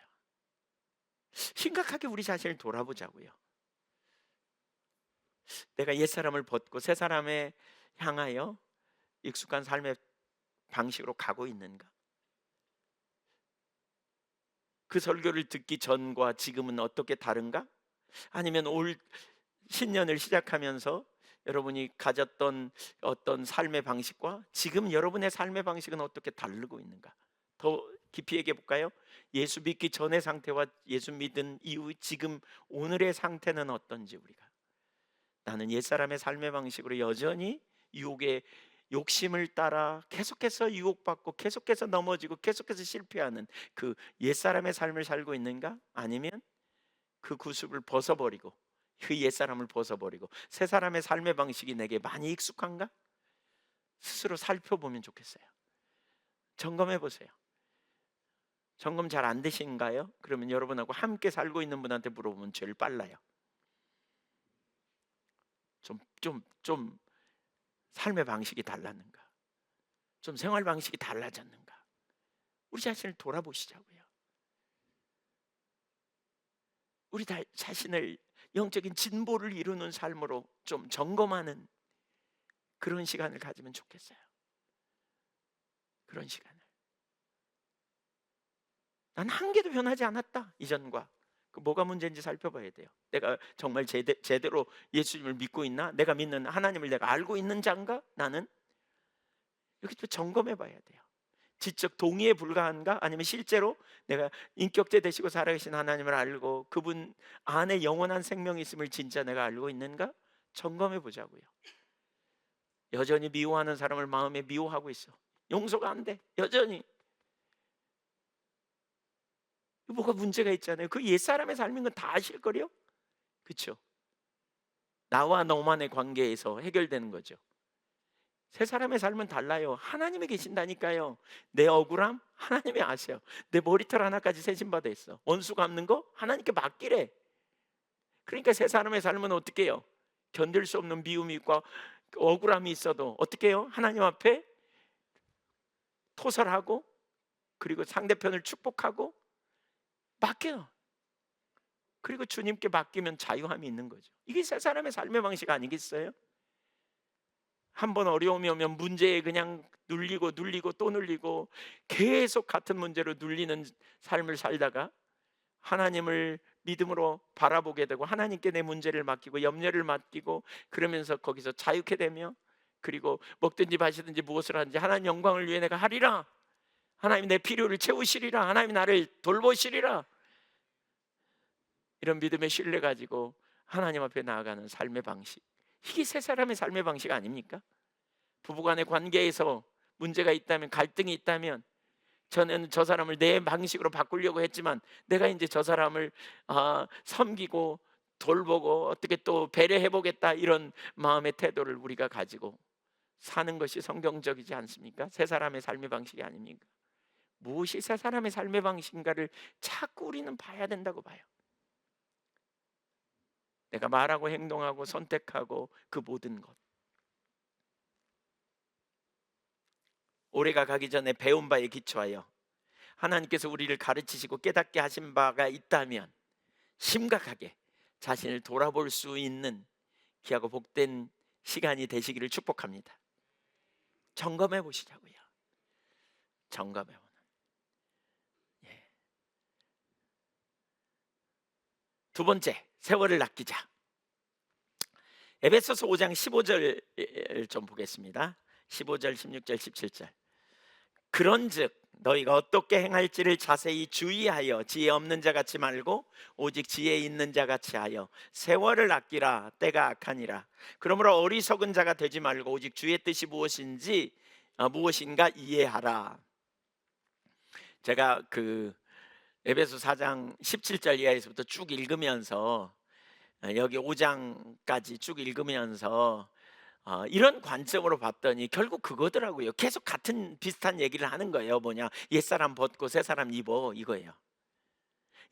A: 심각하게 우리 자신을 돌아보자고요. 내가 옛사람을 벗고 새사람에 향하여 익숙한 삶의 방식으로 가고 있는가? 그 설교를 듣기 전과 지금은 어떻게 다른가? 아니면 올 신년을 시작하면서 여러분이 가졌던 어떤 삶의 방식과 지금 여러분의 삶의 방식은 어떻게 다르고 있는가? 더 깊이 얘기해 볼까요? 예수 믿기 전의 상태와 예수 믿은 이후 지금 오늘의 상태는 어떤지, 우리가 나는 옛사람의 삶의 방식으로 여전히 유혹의 욕심을 따라 계속해서 유혹받고 계속해서 넘어지고 계속해서 실패하는 그 옛사람의 삶을 살고 있는가? 아니면 그 구습을 벗어버리고 그 옛사람을 벗어버리고 새 사람의 삶의 방식이 내게 많이 익숙한가? 스스로 살펴보면 좋겠어요. 점검해 보세요. 점검 잘 안 되신가요? 그러면 여러분하고 함께 살고 있는 분한테 물어보면 제일 빨라요. 좀 삶의 방식이 달랐는가? 좀 생활 방식이 달라졌는가? 우리 자신을 돌아보시자고요. 우리 자신을 영적인 진보를 이루는 삶으로 좀 점검하는 그런 시간을 가지면 좋겠어요. 그런 시간을. 난 한 개도 변하지 않았다, 이전과. 그 뭐가 문제인지 살펴봐야 돼요. 내가 정말 제대로 예수님을 믿고 있나? 내가 믿는 하나님을 내가 알고 있는 자인가? 나는 이렇게 또 점검해 봐야 돼요. 지적 동의에 불과한가? 아니면 실제로 내가 인격제 되시고 살아계신 하나님을 알고 그분 안에 영원한 생명이 있음을 진짜 내가 알고 있는가? 점검해 보자고요. 여전히 미워하는 사람을 마음에 미워하고 있어. 용서가 안 돼. 여전히. 뭐가 문제가 있잖아요. 그 옛사람의 삶인 건 다 아실걸요? 그렇죠? 나와 너만의 관계에서 해결되는 거죠. 새 사람의 삶은 달라요. 하나님이 계신다니까요. 내 억울함 하나님이 아세요. 내 머리털 하나까지 세심받아 있어. 원수 갚는 거 하나님께 맡기래. 그러니까 새 사람의 삶은 어떻게 해요? 견딜 수 없는 미움이 있고 억울함이 있어도 어떻게 해요? 하나님 앞에 토설하고 그리고 상대편을 축복하고 맡겨요. 그리고 주님께 맡기면 자유함이 있는 거죠. 이게 새 사람의 삶의 방식 아니겠어요? 한번 어려움이 오면 문제에 그냥 눌리고 또 눌리고 계속 같은 문제로 눌리는 삶을 살다가 하나님을 믿음으로 바라보게 되고 하나님께 내 문제를 맡기고 염려를 맡기고 그러면서 거기서 자유케 되며 그리고 먹든지 마시든지 무엇을 하든지 하나님 영광을 위해 내가 하리라. 하나님 내 필요를 채우시리라. 하나님 나를 돌보시리라. 이런 믿음의 신뢰 가지고 하나님 앞에 나아가는 삶의 방식, 이게 새 사람의 삶의 방식 아닙니까? 부부간의 관계에서 문제가 있다면, 갈등이 있다면 저는 저 사람을 내 방식으로 바꾸려고 했지만 내가 이제 저 사람을 섬기고 돌보고 어떻게 또 배려해 보겠다, 이런 마음의 태도를 우리가 가지고 사는 것이 성경적이지 않습니까? 새 사람의 삶의 방식이 아닙니까? 무엇이 새 사람의 삶의 방식인가를 자꾸 우리는 봐야 된다고 봐요. 내가 말하고 행동하고 선택하고 그 모든 것, 올해가 가기 전에 배운 바에 기초하여 하나님께서 우리를 가르치시고 깨닫게 하신 바가 있다면 심각하게 자신을 돌아볼 수 있는 귀하고 복된 시간이 되시기를 축복합니다. 점검해 보시자고요. 점검해 보는. 두 번째, 세월을 아끼자. 에베소서 5장 15절 좀 보겠습니다. 15절, 16절, 17절. 그런즉 너희가 어떻게 행할지를 자세히 주의하여 지혜 없는 자 같이 말고 오직 지혜 있는 자 같이 하여 세월을 아끼라. 때가 악하니라. 그러므로 어리석은 자가 되지 말고 오직 주의 뜻이 무엇인가 이해하라. 제가 그 에베소 4장 17절 이하에서부터 쭉 읽으면서 여기 5장까지 쭉 읽으면서 이런 관점으로 봤더니 결국 그거더라고요. 계속 같은 비슷한 얘기를 하는 거예요. 뭐냐, 옛사람 벗고 새사람 입어, 이거예요.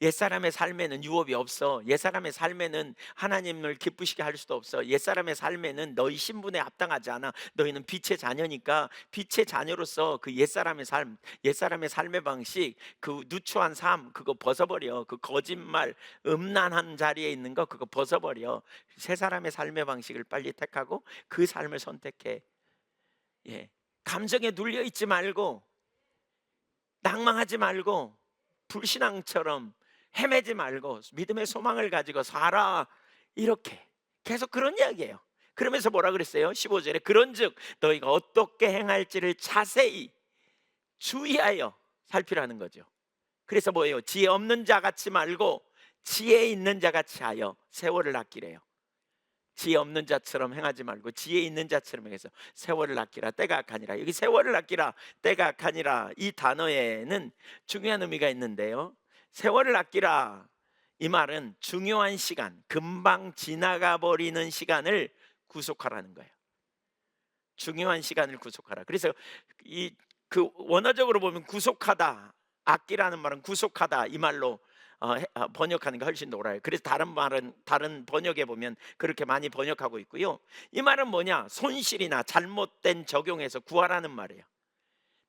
A: 옛사람의 삶에는 유업이 없어. 옛사람의 삶에는 하나님을 기쁘시게 할 수도 없어. 옛사람의 삶에는 너희 신분에 합당하지 않아. 너희는 빛의 자녀니까 빛의 자녀로서 그 옛사람의 삶, 옛사람의 삶의 방식, 그 누추한 삶 그거 벗어버려. 그 거짓말, 음란한 자리에 있는 거 그거 벗어버려. 새 사람의 삶의 방식을 빨리 택하고 그 삶을 선택해. 감정에 눌려 있지 말고 낭망하지 말고 불신앙처럼 헤매지 말고 믿음의 소망을 가지고 살아. 이렇게 계속 그런 이야기예요. 그러면서 뭐라 그랬어요? 15절에 그런즉 너희가 어떻게 행할지를 자세히 주의하여 살피라는 거죠. 그래서 뭐예요? 지혜 없는 자 같이 말고 지혜 있는 자 같이 하여 세월을 아끼래요. 지혜 없는 자처럼 행하지 말고 지혜 있는 자처럼 행해서 세월을 아끼라. 때가 악하니라. 여기 세월을 아끼라, 때가 악하니라, 이 단어에는 중요한 의미가 있는데요. 세월을 아끼라, 이 말은 중요한 시간, 금방 지나가 버리는 시간을 구속하라는 거예요. 중요한 시간을 구속하라. 그래서 그 원어적으로 보면 구속하다, 아끼라는 말은 구속하다, 이 말로 번역하는 게 훨씬 더 옳아요. 그래서 다른 번역에 보면 그렇게 많이 번역하고 있고요. 이 말은 뭐냐? 손실이나 잘못된 적용에서 구하라는 말이에요.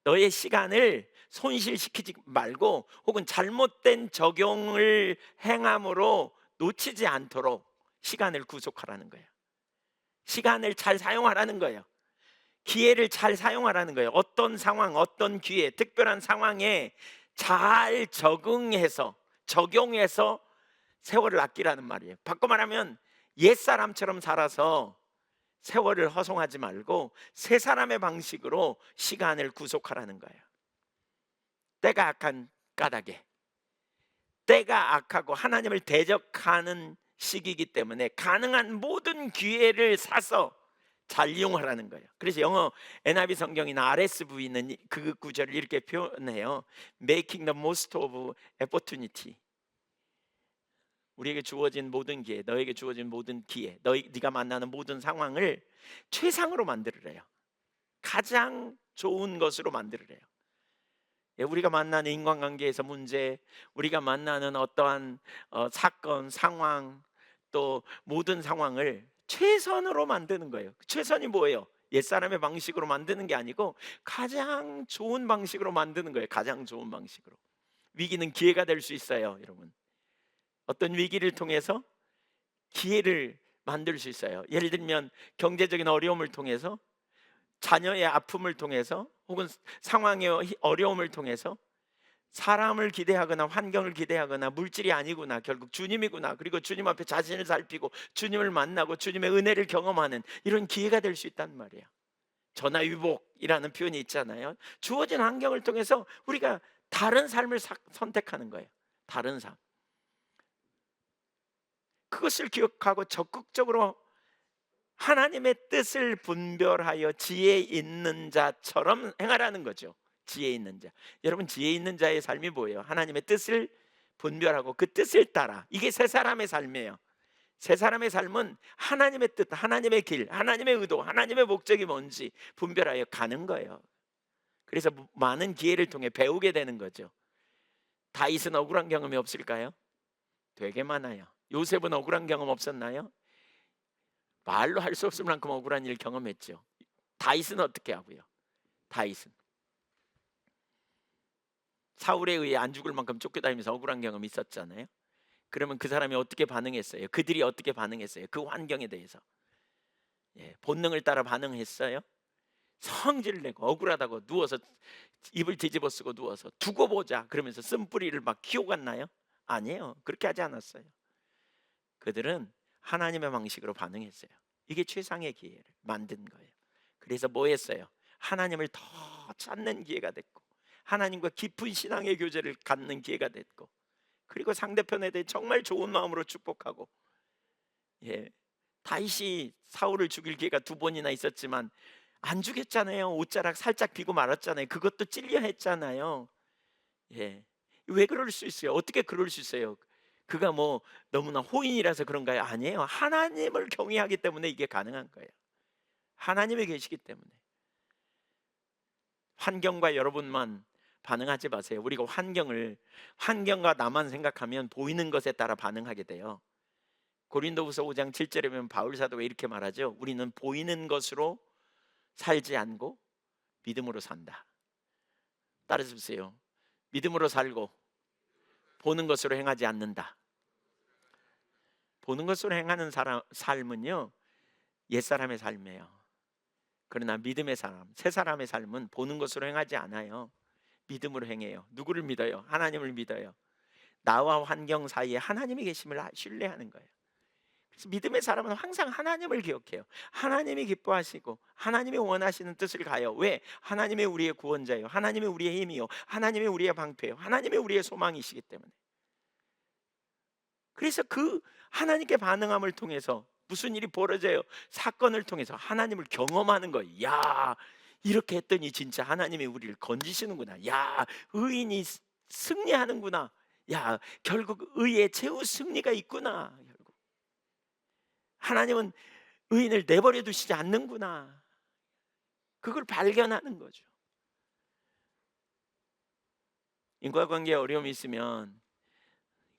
A: 너의 시간을 손실시키지 말고 혹은 잘못된 적용을 행함으로 놓치지 않도록 시간을 구속하라는 거예요. 시간을 잘 사용하라는 거예요. 기회를 잘 사용하라는 거예요. 어떤 상황, 어떤 기회, 특별한 상황에 잘 적용해서 세월을 아끼라는 말이에요. 바꿔 말하면 옛사람처럼 살아서 세월을 허송하지 말고 새 사람의 방식으로 시간을 구속하라는 거예요. 때가 악한 까닭에, 때가 악하고 하나님을 대적하는 시기이기 때문에 가능한 모든 기회를 사서 잘 이용하라는 거예요. 그래서 영어 NIV 성경이나 RSV는 그 구절을 이렇게 표현해요. Making the most of opportunity. 우리에게 주어진 모든 기회, 너에게 주어진 모든 기회, 네가 만나는 모든 상황을 최상으로 만들으래요. 가장 좋은 것으로 만들으래요. 우리가 만나는 인간관계에서 문제, 우리가 만나는 어떠한 사건, 상황, 또 모든 상황을 최선으로 만드는 거예요. 최선이 뭐예요? 옛사람의 방식으로 만드는 게 아니고 가장 좋은 방식으로 만드는 거예요. 가장 좋은 방식으로. 위기는 기회가 될 수 있어요, 여러분. 어떤 위기를 통해서 기회를 만들 수 있어요. 예를 들면 경제적인 어려움을 통해서, 자녀의 아픔을 통해서, 혹은 상황의 어려움을 통해서 사람을 기대하거나 환경을 기대하거나 물질이 아니구나, 결국 주님이구나, 그리고 주님 앞에 자신을 살피고 주님을 만나고 주님의 은혜를 경험하는 이런 기회가 될 수 있단 말이에요. 전화위복이라는 표현이 있잖아요. 주어진 환경을 통해서 우리가 다른 삶을 선택하는 거예요. 다른 삶. 그것을 기억하고 적극적으로 하나님의 뜻을 분별하여 지혜 있는 자처럼 행하라는 거죠. 지혜 있는 자. 여러분, 지혜 있는 자의 삶이 뭐예요? 하나님의 뜻을 분별하고 그 뜻을 따라. 이게 새 사람의 삶이에요. 새 사람의 삶은 하나님의 뜻, 하나님의 길, 하나님의 의도, 하나님의 목적이 뭔지 분별하여 가는 거예요. 그래서 많은 기회를 통해 배우게 되는 거죠. 다윗은 억울한 경험이 없을까요? 되게 많아요. 요셉은 억울한 경험 없었나요? 말로 할 수 없을 만큼 억울한 일 경험했죠. 다윗은 어떻게 하고요? 다윗은 사울에 의해 안 죽을 만큼 쫓겨다니면서 억울한 경험이 있었잖아요. 그러면 그 사람이 어떻게 반응했어요? 그들이 어떻게 반응했어요? 그 환경에 대해서 본능을 따라 반응했어요? 성질을 내고 억울하다고 누워서 입을 뒤집어 쓰고 누워서 두고 보자 그러면서 쓴뿌리를 막 키워갔나요? 아니에요. 그렇게 하지 않았어요. 그들은 하나님의 방식으로 반응했어요. 이게 최상의 기회를 만든 거예요. 그래서 뭐 했어요? 하나님을 더 찾는 기회가 됐고, 하나님과 깊은 신앙의 교제를 갖는 기회가 됐고, 그리고 상대편에 대해 정말 좋은 마음으로 축복하고. 다윗이 사울을 죽일 기회가 2번이나 있었지만 안 죽였잖아요. 옷자락 살짝 비고 말았잖아요. 그것도 찔려 했잖아요. 왜 그럴 수 있어요? 어떻게 그럴 수 있어요? 그가 뭐 너무나 호인이라서 그런가요? 아니에요. 하나님을 경외하기 때문에 이게 가능한 거예요. 하나님이 계시기 때문에. 환경과 여러분만 반응하지 마세요. 우리가 환경과 나만 생각하면 보이는 것에 따라 반응하게 돼요. 고린도후서 5장 7절에 보면 바울 사도가 이렇게 말하죠. 우리는 보이는 것으로 살지 않고 믿음으로 산다. 따라서 보세요. 믿음으로 살고 보는 것으로 행하지 않는다. 보는 것으로 행하는 삶은요, 옛사람의 삶이에요. 그러나 믿음의 사람, 새 사람의 삶은 보는 것으로 행하지 않아요. 믿음으로 행해요. 누구를 믿어요? 하나님을 믿어요. 나와 환경 사이에 하나님이 계심을 신뢰하는 거예요. 그래서 믿음의 사람은 항상 하나님을 기억해요. 하나님이 기뻐하시고 하나님이 원하시는 뜻을 가요. 왜? 하나님이 우리의 구원자예요. 하나님이 우리의 힘이요. 하나님이 우리의 방패예요. 하나님이 우리의 소망이시기 때문에. 그래서 그 하나님께 반응함을 통해서 무슨 일이 벌어져요? 사건을 통해서 하나님을 경험하는 거예요. 야, 이렇게 했더니 진짜 하나님이 우리를 건지시는구나. 야, 의인이 승리하는구나. 야, 결국 의의 최후 승리가 있구나. 결국 하나님은 의인을 내버려 두시지 않는구나. 그걸 발견하는 거죠. 인과관계에 어려움이 있으면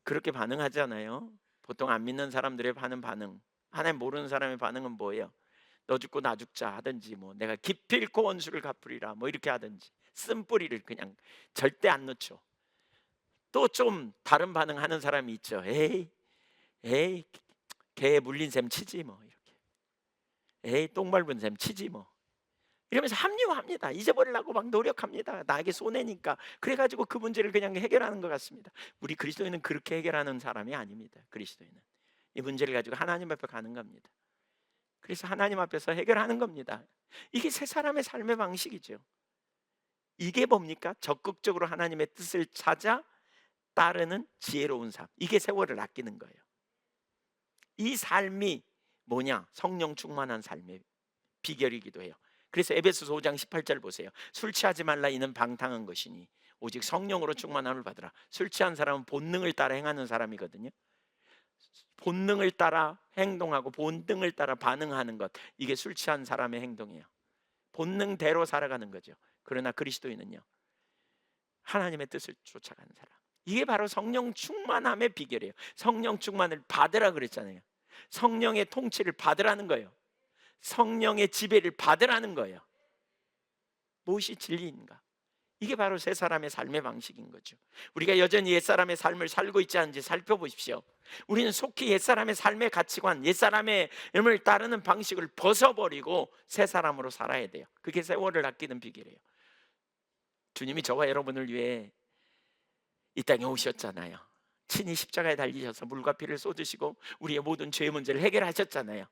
A: 그렇게 반응하잖아요. 보통 안 믿는 사람들의 하는 반응, 하나님 모르는 사람의 반응은 뭐예요? 너 죽고 나 죽자 하든지, 뭐 내가 기필코 원수를 갚으리라 뭐 이렇게 하든지, 쓴뿌리를 그냥 절대 안 놓죠. 또 좀 다른 반응하는 사람이 있죠. 에이 개 물린 셈 치지 뭐 이렇게. 에이 똥 밟은 셈 치지 뭐. 이러면서 합리화합니다. 잊어버리려고 막 노력합니다. 나에게 손해니까. 그래가지고 그 문제를 그냥 해결하는 것 같습니다. 우리 그리스도인은 그렇게 해결하는 사람이 아닙니다. 그리스도인은 이 문제를 가지고 하나님 앞에 가는 겁니다. 그래서 하나님 앞에서 해결하는 겁니다. 이게 세 사람의 삶의 방식이죠. 이게 뭡니까? 적극적으로 하나님의 뜻을 찾아 따르는 지혜로운 삶. 이게 세월을 아끼는 거예요. 이 삶이 뭐냐? 성령 충만한 삶의 비결이기도 해요. 그래서 에베소서 5장 18절 보세요. 술 취하지 말라, 이는 방탕한 것이니 오직 성령으로 충만함을 받으라. 술 취한 사람은 본능을 따라 행하는 사람이거든요. 본능을 따라 행동하고 본능을 따라 반응하는 것, 이게 술 취한 사람의 행동이에요. 본능대로 살아가는 거죠. 그러나 그리스도인은요, 하나님의 뜻을 쫓아가는 사람. 이게 바로 성령 충만함의 비결이에요. 성령 충만을 받으라 그랬잖아요. 성령의 통치를 받으라는 거예요. 성령의 지배를 받으라는 거예요. 무엇이 진리인가? 이게 바로 세 사람의 삶의 방식인 거죠. 우리가 여전히 옛사람의 삶을 살고 있지 않은지 살펴보십시오. 우리는 속히 옛사람의 삶의 가치관, 옛사람의 을 따르는 방식을 벗어버리고 새 사람으로 살아야 돼요. 그게 세월을 아끼는 비결이에요. 주님이 저와 여러분을 위해 이 땅에 오셨잖아요. 친히 십자가에 달리셔서 물과 피를 쏟으시고 우리의 모든 죄의 문제를 해결하셨잖아요.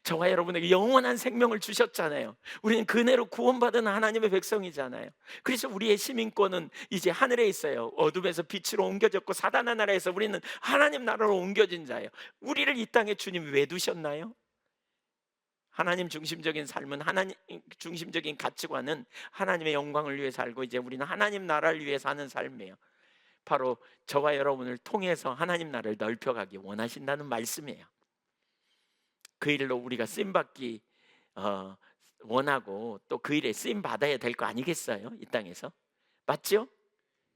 A: 저와 여러분에게 영원한 생명을 주셨잖아요. 우리는 그네로 구원받은 하나님의 백성이잖아요. 그래서 우리의 시민권은 이제 하늘에 있어요. 어둠에서 빛으로 옮겨졌고 사단의 나라에서 우리는 하나님 나라로 옮겨진 자예요. 우리를 이 땅에 주님이 왜 두셨나요? 하나님 중심적인 삶은, 하나님 중심적인 가치관은 하나님의 영광을 위해 살고, 이제 우리는 하나님 나라를 위해 사는 삶이에요. 바로 저와 여러분을 통해서 하나님 나라를 넓혀가기 원하신다는 말씀이에요. 그 일로 우리가 쓰임받기 원하고 또 그 일에 쓰임받아야 될 거 아니겠어요? 이 땅에서. 맞죠?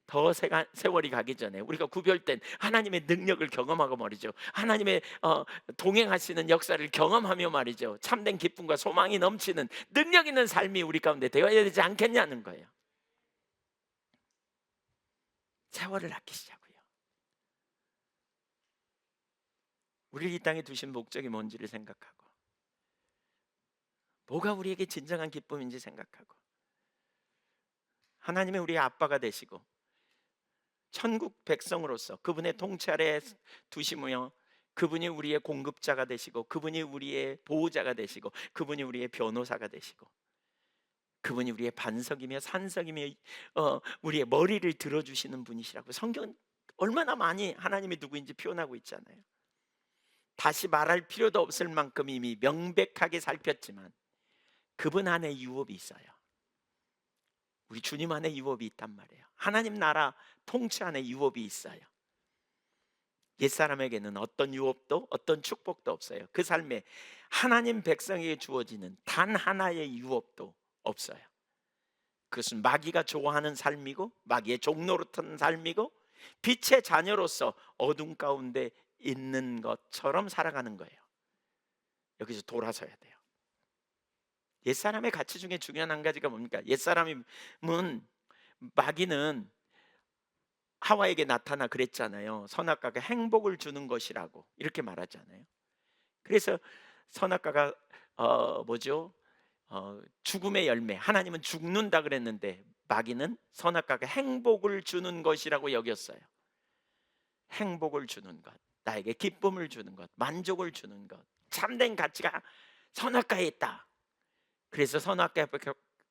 A: 더 세월이 가기 전에 우리가 구별된 하나님의 능력을 경험하고 말이죠. 하나님의 동행하시는 역사를 경험하며 말이죠. 참된 기쁨과 소망이 넘치는 능력 있는 삶이 우리 가운데 되어야 되지 않겠냐는 거예요. 세월을 아끼시자고요. 우리를 이 땅에 두신 목적이 뭔지를 생각하고, 뭐가 우리에게 진정한 기쁨인지 생각하고, 하나님의 우리의 아빠가 되시고 천국 백성으로서 그분의 통치 아래 두시며, 그분이 우리의 공급자가 되시고, 그분이 우리의 보호자가 되시고, 그분이 우리의 변호사가 되시고, 그분이 우리의 반석이며 산석이며 우리의 머리를 들어주시는 분이시라고 성경은 얼마나 많이 하나님이 누구인지 표현하고 있잖아요. 다시 말할 필요도 없을 만큼 이미 명백하게 살폈지만 그분 안에 유업이 있어요. 우리 주님 안에 유업이 있단 말이에요. 하나님 나라 통치 안에 유업이 있어요. 옛사람에게는 어떤 유업도 어떤 축복도 없어요. 그 삶에 하나님 백성에게 주어지는 단 하나의 유업도 없어요. 그것은 마귀가 좋아하는 삶이고, 마귀의 종노릇한 삶이고, 빛의 자녀로서 어둠 가운데 있는 것처럼 살아가는 거예요. 여기서 돌아서야 돼요. 옛사람의 가치 중에 중요한 한 가지가 뭡니까? 옛사람은, 마귀는 하와에게 나타나 그랬잖아요. 선악과가 행복을 주는 것이라고 이렇게 말하잖아요. 그래서 선악과가 죽음의 열매, 하나님은 죽는다 그랬는데 마귀는 선악과가 행복을 주는 것이라고 여겼어요. 행복을 주는 것, 나에게 기쁨을 주는 것, 만족을 주는 것, 참된 가치가 선악과에 있다. 그래서 선악과 앞에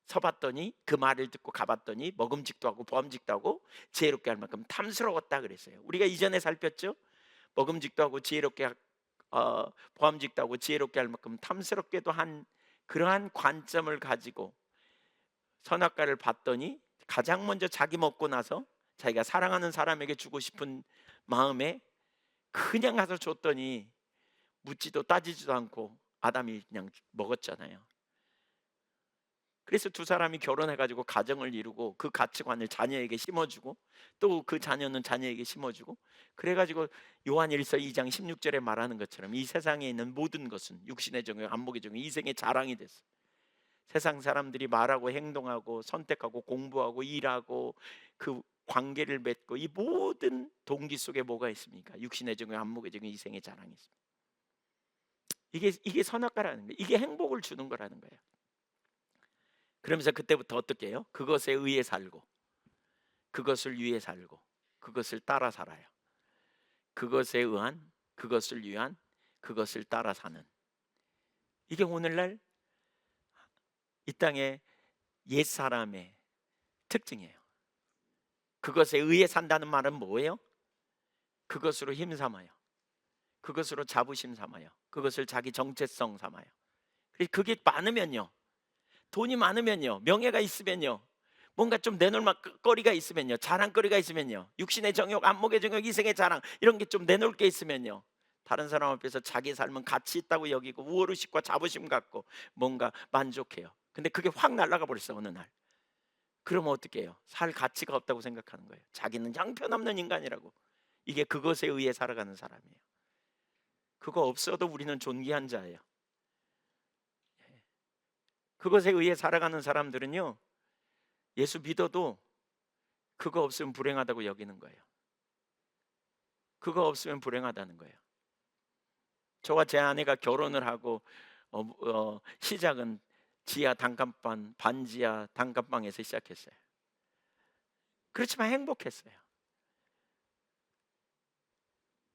A: 서봤더니, 그 말을 듣고 가봤더니 먹음직도 하고 보암직도 하고 지혜롭게 할 만큼 탐스러웠다 그랬어요. 우리가 이전에 살폈죠. 먹음직도 하고 지혜롭게 보암직도 하고 지혜롭게 할 만큼 탐스럽게도 한 그러한 관점을 가지고 선악과를 봤더니 가장 먼저 자기 먹고 나서 자기가 사랑하는 사람에게 주고 싶은 마음에 그냥 가서 줬더니 묻지도 따지지도 않고 아담이 그냥 먹었잖아요. 그래서 두 사람이 결혼해가지고 가정을 이루고 그 가치관을 자녀에게 심어주고 또 그 자녀는 자녀에게 심어주고, 그래가지고 요한일서 2장 16절에 말하는 것처럼 이 세상에 있는 모든 것은 육신의 정욕, 안목의 정욕, 이생의 자랑이 됐어요. 세상 사람들이 말하고 행동하고 선택하고 공부하고 일하고 그 관계를 맺고 이 모든 동기 속에 뭐가 있습니까? 육신의 정욕, 안목의 정욕, 이생의 자랑이 있습니다. 이게 선악과라는 거예요. 이게 행복을 주는 거라는 거예요. 그러면서 그때부터 어떻게 해요? 그것에 의해 살고, 그것을 위해 살고, 그것을 따라 살아요. 그것에 의한, 그것을 위한, 그것을 따라 사는, 이게 오늘날 이 땅의 옛사람의 특징이에요. 그것에 의해 산다는 말은 뭐예요? 그것으로 힘 삼아요. 그것으로 자부심 삼아요. 그것을 자기 정체성 삼아요. 그게 많으면요, 돈이 많으면요, 명예가 있으면요, 뭔가 좀 내놓을 거리가 있으면요, 자랑거리가 있으면요, 육신의 정욕, 안목의 정욕, 이생의 자랑, 이런 게 좀 내놓을 게 있으면요, 다른 사람 앞에서 자기 삶은 가치 있다고 여기고 우월의식과 자부심 갖고 뭔가 만족해요. 근데 그게 확 날아가 버렸어 어느 날. 그러면 어떻게 해요? 살 가치가 없다고 생각하는 거예요. 자기는 형편없는 인간이라고. 이게 그것에 의해 살아가는 사람이에요. 그거 없어도 우리는 존귀한 자예요. 그것에 의해 살아가는 사람들은요, 예수 믿어도 그거 없으면 불행하다고 여기는 거예요. 그거 없으면 불행하다는 거예요. 저와 제 아내가 결혼을 하고 시작은 지하 단칸방, 반지하 단칸방에서 시작했어요. 그렇지만 행복했어요.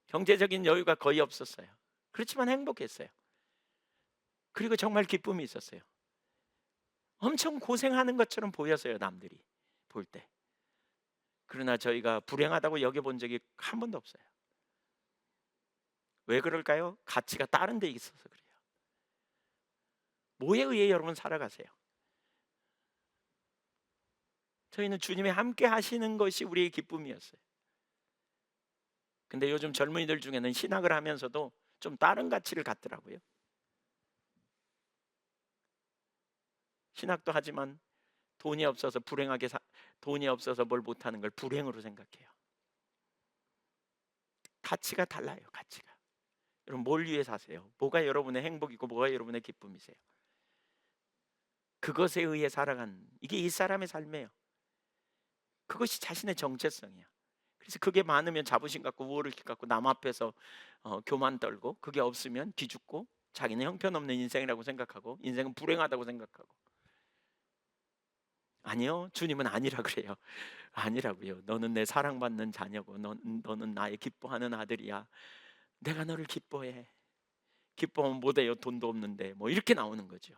A: 경제적인 여유가 거의 없었어요. 그렇지만 행복했어요. 그리고 정말 기쁨이 있었어요. 엄청 고생하는 것처럼 보였어요, 남들이 볼 때. 그러나 저희가 불행하다고 여겨본 적이 한 번도 없어요. 왜 그럴까요? 가치가 다른 데 있어서 그래요. 뭐에 의해 여러분 살아가세요? 저희는 주님이 함께 하시는 것이 우리의 기쁨이었어요. 근데 요즘 젊은이들 중에는 신학을 하면서도 좀 다른 가치를 갖더라고요. 신학도 하지만 돈이 없어서 돈이 없어서 뭘 못하는 걸 불행으로 생각해요. 가치가 달라요, 가치가. 여러분 뭘 위해 사세요? 뭐가 여러분의 행복이고 뭐가 여러분의 기쁨이세요? 그것에 의해 살아가는, 이게 이 사람의 삶이에요. 그것이 자신의 정체성이야. 그래서 그게 많으면 자부심 갖고 우월의식 갖고 남 앞에서 교만 떨고, 그게 없으면 기죽고 자기는 형편없는 인생이라고 생각하고 인생은 불행하다고 생각하고. 아니요, 주님은 아니라 그래요. 아니라고요. 너는 내 사랑받는 자녀고 너는 나의 기뻐하는 아들이야. 내가 너를 기뻐해. 기뻐하면 못해요, 돈도 없는데. 뭐 이렇게 나오는 거죠.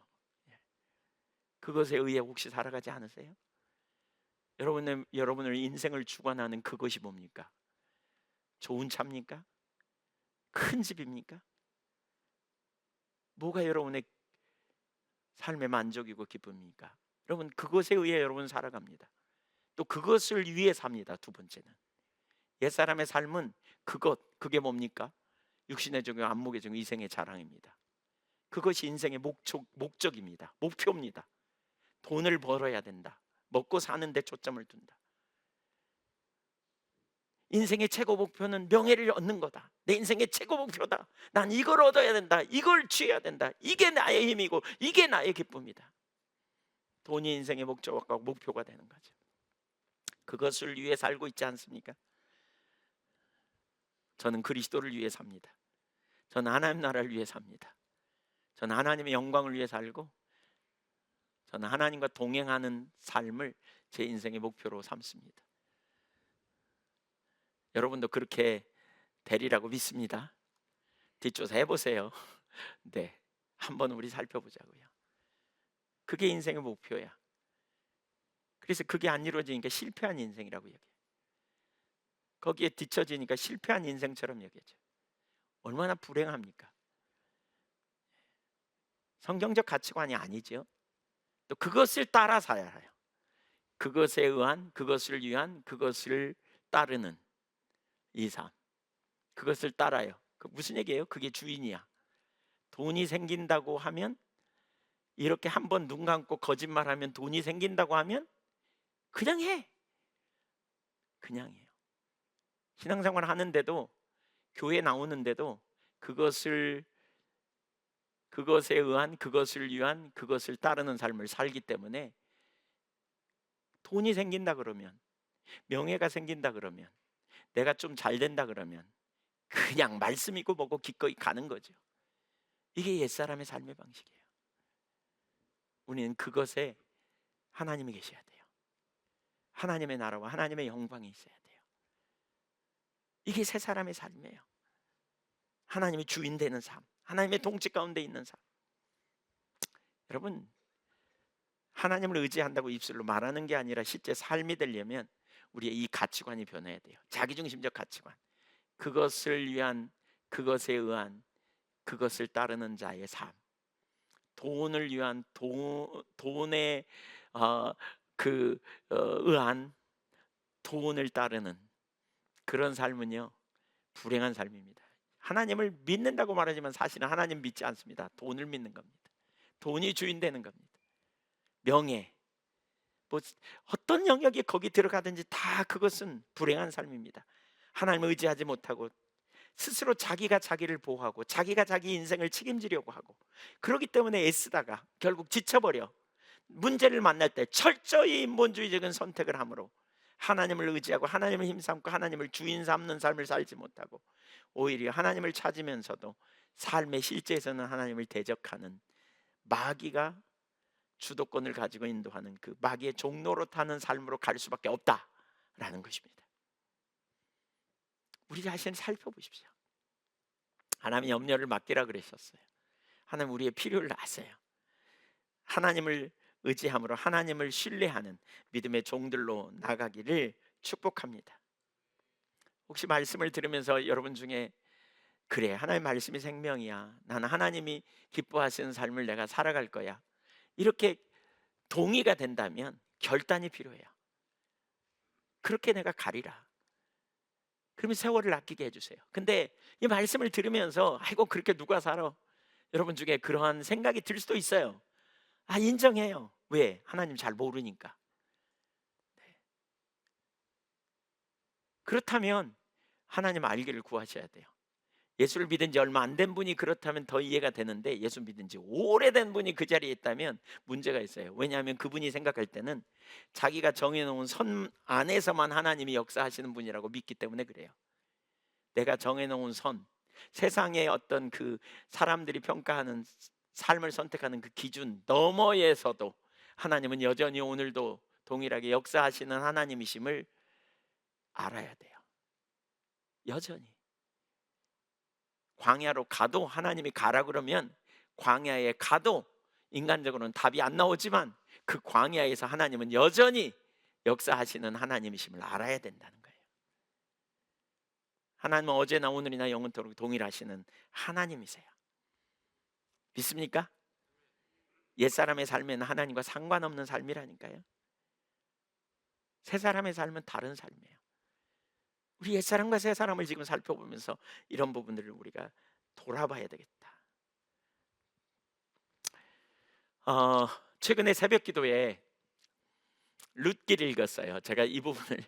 A: 그것에 의해 혹시 살아가지 않으세요? 여러분의 인생을 주관하는 그것이 뭡니까? 좋은 차입니까? 큰 집입니까? 뭐가 여러분의 삶의 만족이고 기쁨입니까? 여러분 그것에 의해 여러분 살아갑니다. 또 그것을 위해 삽니다. 두 번째는 옛사람의 삶은 그게 뭡니까? 육신의 정욕, 안목의 정욕, 이생의 자랑입니다. 그것이 인생의 목적입니다. 목표입니다. 돈을 벌어야 된다. 먹고 사는 데 초점을 둔다. 인생의 최고 목표는 명예를 얻는 거다. 내 인생의 최고 목표다. 난 이걸 얻어야 된다. 이걸 취해야 된다. 이게 나의 힘이고 이게 나의 기쁨이다. 돈이 인생의 목적과 목표가 되는 거죠. 그것을 위해 살고 있지 않습니까? 저는 그리스도를 위해 삽니다. 저는 하나님 나라를 위해 삽니다. 저는 하나님의 영광을 위해 살고, 저는 하나님과 동행하는 삶을 제 인생의 목표로 삼습니다. 여러분도 그렇게 되리라고 믿습니다. 뒷조사 해보세요. 네, 한번 우리 살펴보자고요. 그게 인생의 목표야. 그래서 그게 안 이루어지니까 실패한 인생이라고 얘기해요. 거기에 뒤처지니까 실패한 인생처럼 여겨져. 얼마나 불행합니까? 성경적 가치관이 아니죠. 또 그것을 따라 살아야 해요. 그것에 의한, 그것을 위한, 그것을 따르는 이 삶. 그것을 따라요. 그 무슨 얘기예요? 그게 주인이야. 돈이 생긴다고 하면, 이렇게 한번 눈 감고 거짓말하면 돈이 생긴다고 하면 그냥 해. 그냥 해요. 신앙생활 하는데도, 교회 나오는데도 그것에 의한, 그것을 위한, 그것을 따르는 삶을 살기 때문에 돈이 생긴다 그러면, 명예가 생긴다 그러면, 내가 좀 잘 된다 그러면 그냥 말씀 있고 뭐고 기꺼이 가는 거죠. 이게 옛사람의 삶의 방식이에요. 우리는 그것에 하나님이 계셔야 돼요. 하나님의 나라와 하나님의 영광이 있어야 돼요. 이게 새 사람의 삶이에요. 하나님이 주인 되는 삶, 하나님의 통치 가운데 있는 삶. 여러분, 하나님을 의지한다고 입술로 말하는 게 아니라 실제 삶이 되려면 우리의 이 가치관이 변해야 돼요. 자기중심적 가치관. 그것을 위한, 그것에 의한, 그것을 따르는 자의 삶. 돈을 위한, 돈에 의한, 돈을 따르는 그런 삶은요, 불행한 삶입니다. 하나님을 믿는다고 말하지만 사실은 하나님 믿지 않습니다. 돈을 믿는 겁니다. 돈이 주인 되는 겁니다. 명예, 뭐 어떤 영역이 거기 들어가든지 다 그것은 불행한 삶입니다. 하나님을 의지하지 못하고 스스로 자기가 자기를 보호하고 자기가 자기 인생을 책임지려고 하고, 그렇기 때문에 애쓰다가 결국 지쳐버려 문제를 만날 때 철저히 인본주의적인 선택을 함으로 하나님을 의지하고 하나님을 힘삼고 하나님을 주인 삼는 삶을 살지 못하고, 오히려 하나님을 찾으면서도 삶의 실제에서는 하나님을 대적하는 마귀가 주도권을 가지고 인도하는 그 마귀의 종로로 타는 삶으로 갈 수밖에 없다라는 것입니다. 우리 자신을 살펴보십시오. 하나님 염려를 맡기라 그러셨어요. 하나님 우리의 필요를 아세요. 하나님을 의지함으로 하나님을 신뢰하는 믿음의 종들로 나가기를 축복합니다. 혹시 말씀을 들으면서 여러분 중에, 그래, 하나님 말씀이 생명이야, 나는 하나님이 기뻐하시는 삶을 내가 살아갈 거야, 이렇게 동의가 된다면 결단이 필요해요. 그렇게 내가 가리라. 그러면 세월을 아끼게 해주세요. 근데 이 말씀을 들으면서 아이고 그렇게 누가 살아, 여러분 중에 그러한 생각이 들 수도 있어요. 인정해요. 왜? 하나님 잘 모르니까. 그렇다면 하나님 알기를 구하셔야 돼요. 예수를 믿은 지 얼마 안 된 분이 그렇다면 더 이해가 되는데, 예수 믿은 지 오래된 분이 그 자리에 있다면 문제가 있어요. 왜냐하면 그분이 생각할 때는 자기가 정해놓은 선 안에서만 하나님이 역사하시는 분이라고 믿기 때문에 그래요. 내가 정해놓은 선, 세상의 어떤 그 사람들이 평가하는 삶을 선택하는 그 기준 너머에서도 하나님은 여전히 오늘도 동일하게 역사하시는 하나님이심을 알아야 돼요. 여전히 광야로 가도 하나님이 가라 그러면 광야에 가도 인간적으로는 답이 안 나오지만 그 광야에서 하나님은 여전히 역사하시는 하나님이심을 알아야 된다는 거예요. 하나님은 어제나 오늘이나 영원토록 동일하시는 하나님이세요. 믿습니까? 옛사람의 삶에는 하나님과 상관없는 삶이라니까요. 새사람의 삶은 다른 삶이에요. 우리 옛사람과 새사람을 지금 살펴보면서 이런 부분들을 우리가 돌아봐야 되겠다. 최근에 새벽 기도에 룻기를 읽었어요. 제가 이 부분을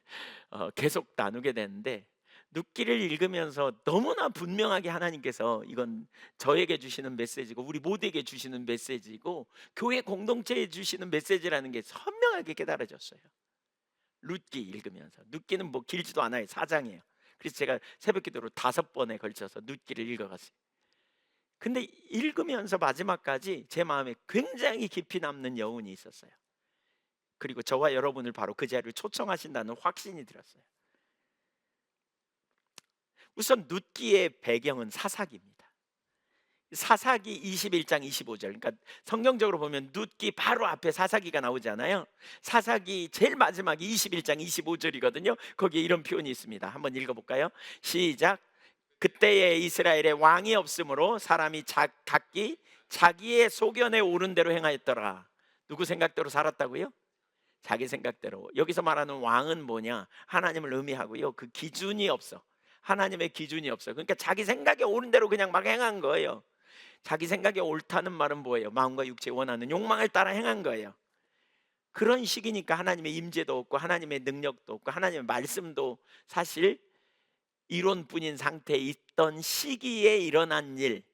A: 계속 나누게 되는데, 룻기를 읽으면서 너무나 분명하게 하나님께서 이건 저에게 주시는 메시지고 우리 모두에게 주시는 메시지고 교회 공동체에 주시는 메시지라는 게 선명하게 깨달아졌어요. 룻기 읽으면서. 룻기는 뭐 길지도 않아요. 4장이에요. 그래서 제가 새벽 기도로 5번에 걸쳐서 룻기를 읽어갔어요. 근데 읽으면서 마지막까지 제 마음에 굉장히 깊이 남는 여운이 있었어요. 그리고 저와 여러분을 바로 그 자리를 초청하신다는 확신이 들었어요. 우선 룻기의 배경은 사사기입니다. 사사기 21장 25절. 그러니까 성경적으로 보면 룻기 바로 앞에 사사기가 나오잖아요. 사사기 제일 마지막이 21장 25절이거든요. 거기에 이런 표현이 있습니다. 한번 읽어볼까요? 시작. 그때에 이스라엘에 왕이 없으므로 사람이 각기 자기의 소견에 오른 대로 행하였더라. 누구 생각대로 살았다고요? 자기 생각대로. 여기서 말하는 왕은 뭐냐? 하나님을 의미하고요. 그 기준이 없어. 하나님의 기준이 없어. 그러니까 자기 생각에 옳은 대로 그냥 막 행한 거예요. 자기 생각에 옳다는 말은 뭐예요? 마음과 육체에 원하는 욕망을 따라 행한 거예요. 그런 시기니까 하나님의 임재도 없고 하나님의 능력도 없고 하나님의 말씀도 사실 이론뿐인 상태에 있던 시기에 일어난 일,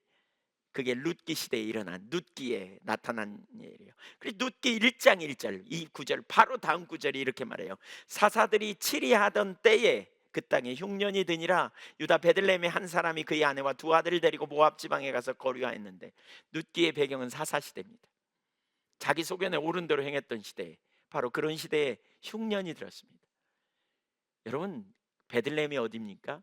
A: 그게 룻기 시대에 일어난, 룻기에 나타난 일이에요. 그래서 룻기 1장 1절 이 구절 바로 다음 구절이 이렇게 말해요. 사사들이 치리하던 때에 그 땅에 흉년이 드니라. 유다 베들레헴의 한 사람이 그의 아내와 두 아들을 데리고 모압 지방에 가서 거류하였는데, 룻기의 배경은 사사 시대입니다. 자기 소견에 옳은 대로 행했던 시대에, 바로 그런 시대에 흉년이 들었습니다. 여러분, 베들레헴이 어디입니까?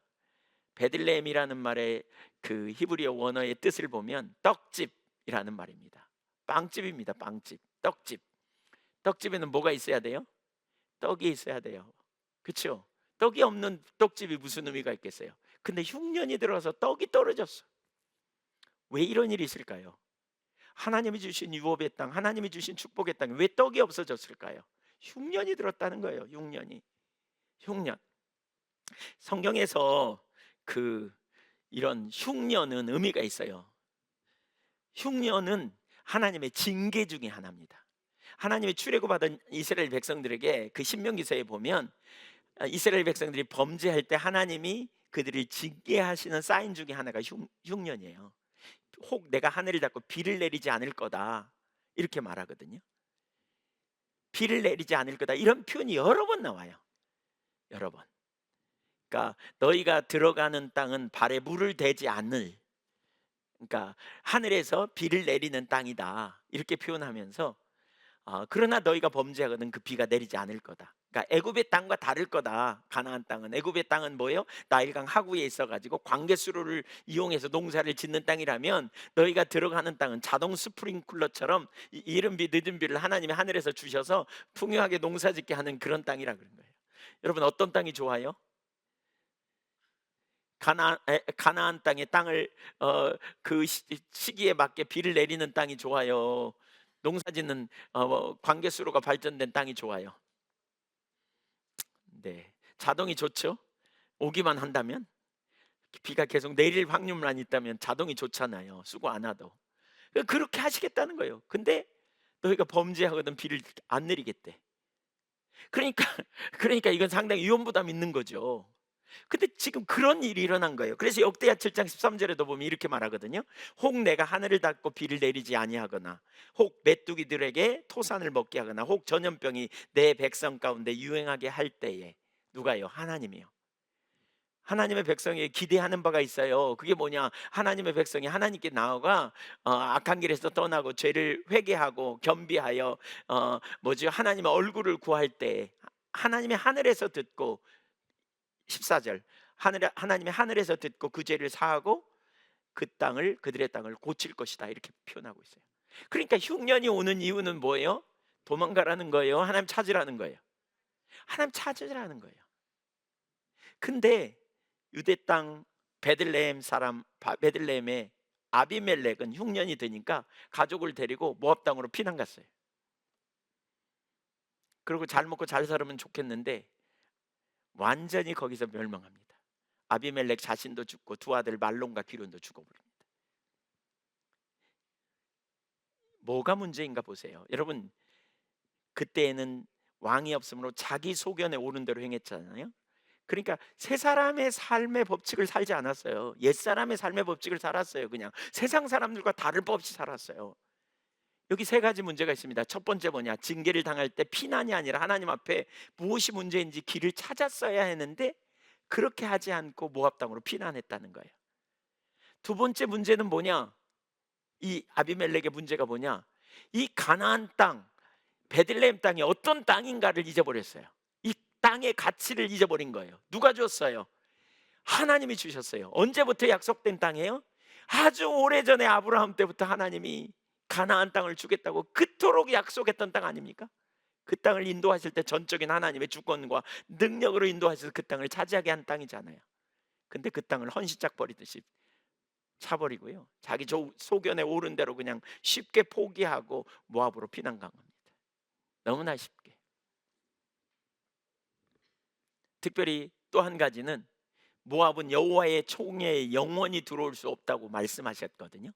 A: 베들레헴이라는 말의 그 히브리어 원어의 뜻을 보면 떡집이라는 말입니다. 빵집입니다. 빵집, 떡집. 떡집에는 뭐가 있어야 돼요? 떡이 있어야 돼요. 그렇죠? 떡이 없는 떡집이 무슨 의미가 있겠어요? 근데 흉년이 들어서 떡이 떨어졌어. 왜 이런 일이 있을까요? 하나님이 주신 유업의 땅, 하나님이 주신 축복의 땅에 왜 떡이 없어졌을까요? 흉년이 들었다는 거예요. 흉년. 성경에서 이런 흉년은 의미가 있어요. 흉년은 하나님의 징계 중에 하나입니다. 하나님의 출애굽하던 이스라엘 백성들에게 그 신명기서에 보면 이스라엘 백성들이 범죄할 때 하나님이 그들을 징계하시는 사인 중에 하나가 흉년이에요. 혹 내가 하늘을 닫고 비를 내리지 않을 거다, 이렇게 말하거든요. 비를 내리지 않을 거다, 이런 표현이 여러 번 나와요. 여러 번. 그러니까 너희가 들어가는 땅은 발에 물을 대지 않을, 그러니까 하늘에서 비를 내리는 땅이다, 이렇게 표현하면서 그러나 너희가 범죄하거든 그 비가 내리지 않을 거다. 그러니까 애굽의 땅과 다를 거다. 가나안 땅은, 애굽의 땅은 뭐예요? 나일강 하구에 있어가지고 광개수로를 이용해서 농사를 짓는 땅이라면, 너희가 들어가는 땅은 자동 스프링쿨러처럼 이른 비 늦은 비를 하나님이 하늘에서 주셔서 풍요하게 농사짓게 하는 그런 땅이라 그런 거예요. 여러분, 어떤 땅이 좋아요? 가나안 땅의 땅을 그 시기에 맞게 비를 내리는 땅이 좋아요? 농사짓는 관계수로가 발전된 땅이 좋아요? 네, 자동이 좋죠. 오기만 한다면, 비가 계속 내릴 확률만 있다면 자동이 좋잖아요. 수고 안 하도. 그렇게 하시겠다는 거예요. 근데 너희가 범죄하거든 비를 안 내리겠대. 그러니까 그러니까 이건 상당히 위험 부담이 있는 거죠. 근데 지금 그런 일이 일어난 거예요. 그래서 역대하 7장 13절에도 보면 이렇게 말하거든요. 혹 내가 하늘을 닫고 비를 내리지 아니하거나, 혹 메뚜기들에게 토산을 먹게 하거나, 혹 전염병이 내 백성 가운데 유행하게 할 때에. 누가요? 하나님이요. 하나님의 백성이 기대하는 바가 있어요. 그게 뭐냐? 하나님의 백성이 하나님께 나아가 악한 길에서 떠나고 죄를 회개하고 겸비하여 하나님의 얼굴을 구할 때, 하나님의 하늘에서 듣고, 14절, 하나님의 하늘에서 듣고 그 죄를 사하고 그들의 땅을 고칠 것이다, 이렇게 표현하고 있어요. 그러니까 흉년이 오는 이유는 뭐예요? 도망가라는 거예요? 하나님 찾으라는 거예요? 하나님 찾으라는 거예요. 근데 유대 땅 베들레헴의 아비멜렉은 흉년이 드니까 가족을 데리고 모압 땅으로 피난 갔어요. 그리고 잘 먹고 잘 살으면 좋겠는데 완전히 거기서 멸망합니다. 아비멜렉 자신도 죽고 두 아들 말론과 기론도 죽어버립니다. 뭐가 문제인가 보세요. 여러분, 그때에는 왕이 없으므로 자기 소견에 오른 대로 행했잖아요. 그러니까 새 사람의 삶의 법칙을 살지 않았어요. 옛 사람의 삶의 법칙을 살았어요. 그냥 세상 사람들과 다를 바 없이 살았어요. 여기 세 가지 문제가 있습니다. 첫 번째 뭐냐? 징계를 당할 때 피난이 아니라 하나님 앞에 무엇이 문제인지 길을 찾았어야 했는데 그렇게 하지 않고 모압 땅으로 피난했다는 거예요. 두 번째 문제는 뭐냐? 이 아비멜렉의 문제가 뭐냐? 이 가나안 땅, 베들레헴 땅이 어떤 땅인가를 잊어버렸어요. 이 땅의 가치를 잊어버린 거예요. 누가 줬어요? 하나님이 주셨어요. 언제부터 약속된 땅이에요? 아주 오래전에 아브라함 때부터 하나님이 가나안 땅을 주겠다고 그토록 약속했던 땅 아닙니까? 그 땅을 인도하실 때 전적인 하나님의 주권과 능력으로 인도하셔서 그 땅을 차지하게 한 땅이잖아요. 근데 그 땅을 헌시짝 버리듯이 차버리고요, 자기 소견에 오른 대로 그냥 쉽게 포기하고 모압으로 피난 간 겁니다. 너무나 쉽게. 특별히 또 한 가지는 모압은 여호와의 총에 영원히 들어올 수 없다고 말씀하셨거든요.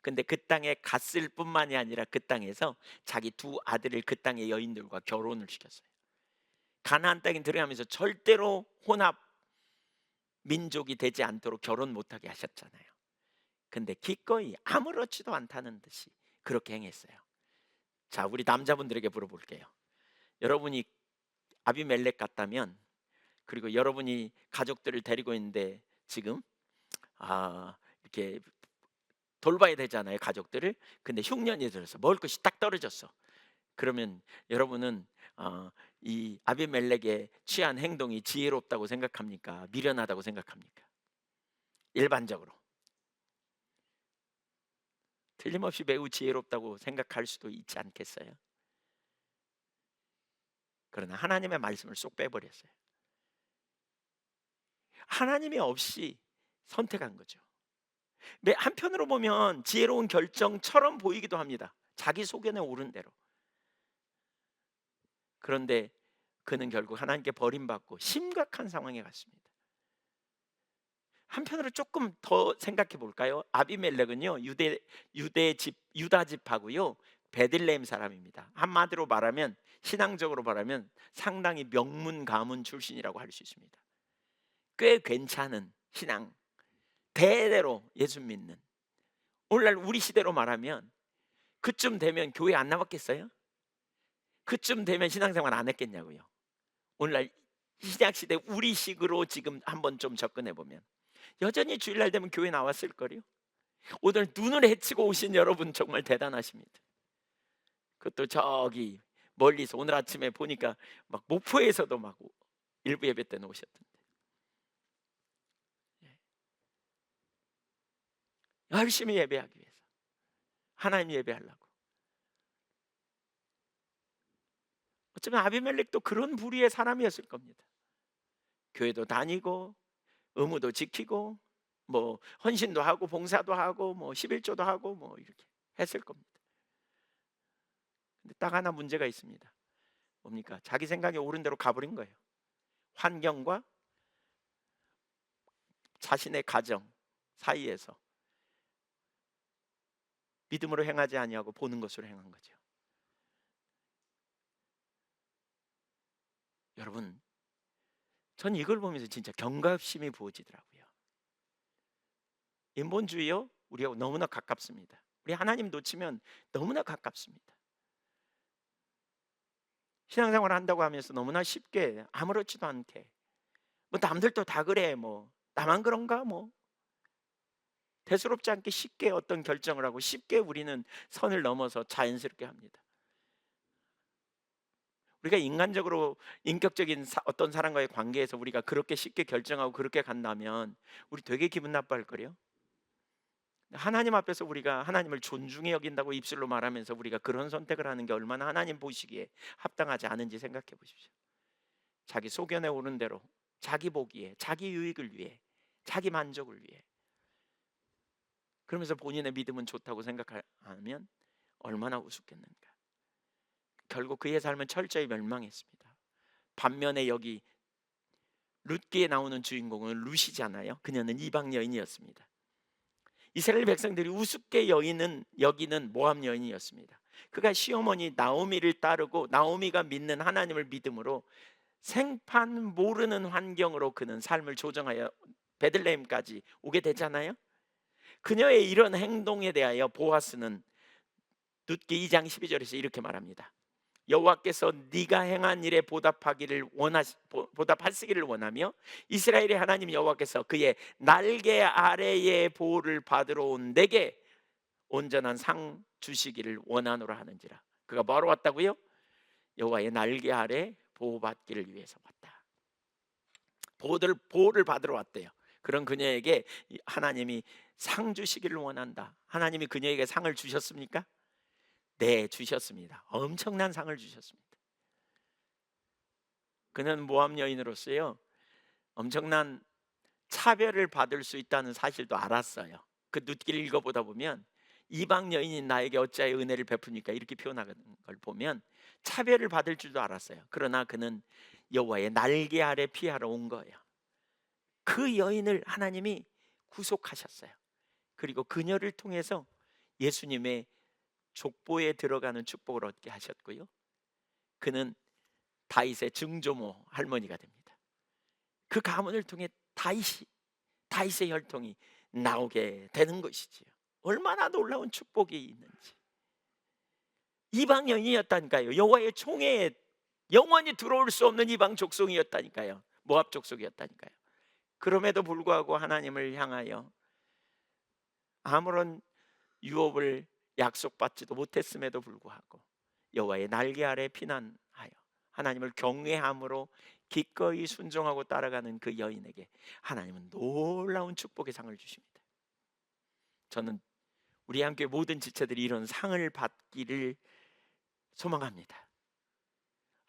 A: 근데 그 땅에 갔을 뿐만이 아니라 그 땅에서 자기 두 아들을 그 땅의 여인들과 결혼을 시켰어요. 가나안 땅에 들어가면서 절대로 혼합 민족이 되지 않도록 결혼 못하게 하셨잖아요. 근데 기꺼이 아무렇지도 않다는 듯이 그렇게 행했어요. 자, 우리 남자분들에게 물어볼게요. 여러분이 아비멜렉 같다면, 그리고 여러분이 가족들을 데리고 있는데 지금 이렇게 돌봐야 되잖아요, 가족들을. 근데 흉년이 들어서 먹을 것이 딱 떨어졌어. 그러면 여러분은 이 아비멜렉의 취한 행동이 지혜롭다고 생각합니까? 미련하다고 생각합니까? 일반적으로 틀림없이 매우 지혜롭다고 생각할 수도 있지 않겠어요? 그러나 하나님의 말씀을 쏙 빼버렸어요. 하나님이 없이 선택한 거죠. 한편으로 보면 지혜로운 결정처럼 보이기도 합니다. 자기 소견에 오른 대로. 그런데 그는 결국 하나님께 버림받고 심각한 상황에 갔습니다. 한편으로 조금 더 생각해 볼까요? 아비멜렉은요, 유다 집하고요, 베들레헴 사람입니다. 한마디로 말하면, 신앙적으로 말하면 상당히 명문 가문 출신이라고 할 수 있습니다. 꽤 괜찮은 신앙, 대대로 예수 믿는. 오늘날 우리 시대로 말하면 그쯤 되면 교회 안 나왔겠어요? 그쯤 되면 신앙생활 안 했겠냐고요. 오늘날 신약 시대 우리식으로 지금 한번 좀 접근해 보면 여전히 주일날 되면 교회 나왔을 거요. 오늘 눈을 헤치고 오신 여러분 정말 대단하십니다. 그것도 저기 멀리서 오늘 아침에 보니까 막 목포에서도 막 일부 예배 때는 오셨던데, 열심히 예배하기 위해서, 하나님 예배하려고. 어쩌면 아비멜렉도 그런 부류의 사람이었을 겁니다. 교회도 다니고 의무도 지키고 뭐 헌신도 하고 봉사도 하고 뭐 11조도 하고 뭐 이렇게 했을 겁니다. 근데 딱 하나 문제가 있습니다. 뭡니까? 자기 생각에 옳은 대로 가버린 거예요. 환경과 자신의 가정 사이에서 믿음으로 행하지 아니하고 보는 것으로 행한 거죠. 여러분, 전 이걸 보면서 진짜 경각심이 부어지더라고요. 인본주의요, 우리하고 너무나 가깝습니다. 우리 하나님 놓치면 너무나 가깝습니다. 신앙생활을 한다고 하면서 너무나 쉽게 아무렇지도 않게 뭐 남들도 다 그래, 뭐 나만 그런가, 뭐 대수롭지 않게 쉽게 어떤 결정을 하고 쉽게 우리는 선을 넘어서 자연스럽게 합니다. 우리가 인간적으로 인격적인 어떤 사람과의 관계에서 우리가 그렇게 쉽게 결정하고 그렇게 간다면 우리 되게 기분 나빠할 거요. 하나님 앞에서 우리가 하나님을 존중해 여긴다고 입술로 말하면서 우리가 그런 선택을 하는 게 얼마나 하나님 보시기에 합당하지 않은지 생각해 보십시오. 자기 소견에 오른 대로, 자기 보기에, 자기 유익을 위해, 자기 만족을 위해, 그러면서 본인의 믿음은 좋다고 생각하면 얼마나 우습겠는가. 결국 그의 삶은 철저히 멸망했습니다. 반면에 여기 룻기에 나오는 주인공은 룻이잖아요. 그녀는 이방 여인이었습니다. 이스라엘 백성들이 우습게 여기는 모압 여인이었습니다. 그가 시어머니 나오미를 따르고 나오미가 믿는 하나님을 믿음으로 생판 모르는 환경으로 그는 삶을 조정하여 베들레헴까지 오게 되잖아요. 그녀의 이런 행동에 대하여 보아스는 룻기 2장 12절에서 이렇게 말합니다. 여호와께서 네가 행한 일에 보답하시기를 원하며 이스라엘의 하나님 여호와께서 그의 날개 아래의 보호를 받으러 온 내게 온전한 상 주시기를 원하노라 하는지라. 그가 뭐하러 왔다고요? 여호와의 날개 아래 보호받기를 위해서 왔다. 보호를 받으러 왔대요. 그런 그녀에게 하나님이 상 주시기를 원한다. 하나님이 그녀에게 상을 주셨습니까? 네, 주셨습니다. 엄청난 상을 주셨습니다. 그는 모함 여인으로서요, 엄청난 차별을 받을 수 있다는 사실도 알았어요. 그 룻기를 읽어보다 보면 이방 여인인 나에게 어찌하여 은혜를 베푸니까 이렇게 표현하는 걸 보면 차별을 받을 줄도 알았어요. 그러나 그는 여호와의 날개 아래 피하러 온 거예요. 그 여인을 하나님이 구속하셨어요. 그리고 그녀를 통해서 예수님의 족보에 들어가는 축복을 얻게 하셨고요. 그는 다윗의 증조모 할머니가 됩니다. 그 가문을 통해 다윗의 혈통이 나오게 되는 것이지요. 얼마나 놀라운 축복이 있는지. 이방 여인이었다니까요. 여호와의 총회에 영원히 들어올 수 없는 이방 족속이었다니까요. 모압 족속이었다니까요. 그럼에도 불구하고 하나님을 향하여 아무런 유업을 약속받지도 못했음에도 불구하고 여호와의 날개 아래 피난하여 하나님을 경외함으로 기꺼이 순종하고 따라가는 그 여인에게 하나님은 놀라운 축복의 상을 주십니다. 저는 우리 한교회 모든 지체들이 이런 상을 받기를 소망합니다.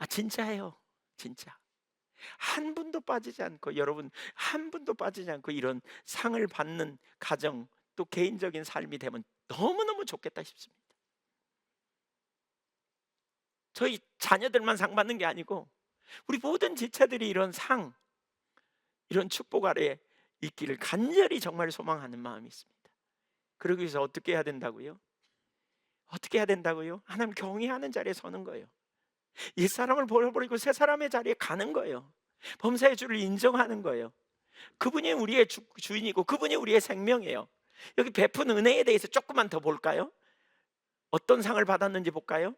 A: 진짜예요. 진짜 한 분도 빠지지 않고, 여러분 한 분도 빠지지 않고 이런 상을 받는 가정, 또 개인적인 삶이 되면 너무너무 좋겠다 싶습니다. 저희 자녀들만 상 받는 게 아니고 우리 모든 지체들이 이런 상, 이런 축복 아래 있기를 간절히 정말 소망하는 마음이 있습니다. 그러기 위해서 어떻게 해야 된다고요? 어떻게 해야 된다고요? 하나님 경외하는 자리에 서는 거예요. 옛사람을 버려버리고 새 사람의 자리에 가는 거예요. 범사의 주를 인정하는 거예요. 그분이 우리의 주인이고 그분이 우리의 생명이에요. 여기 베푼 은혜에 대해서 조금만 더 볼까요? 어떤 상을 받았는지 볼까요?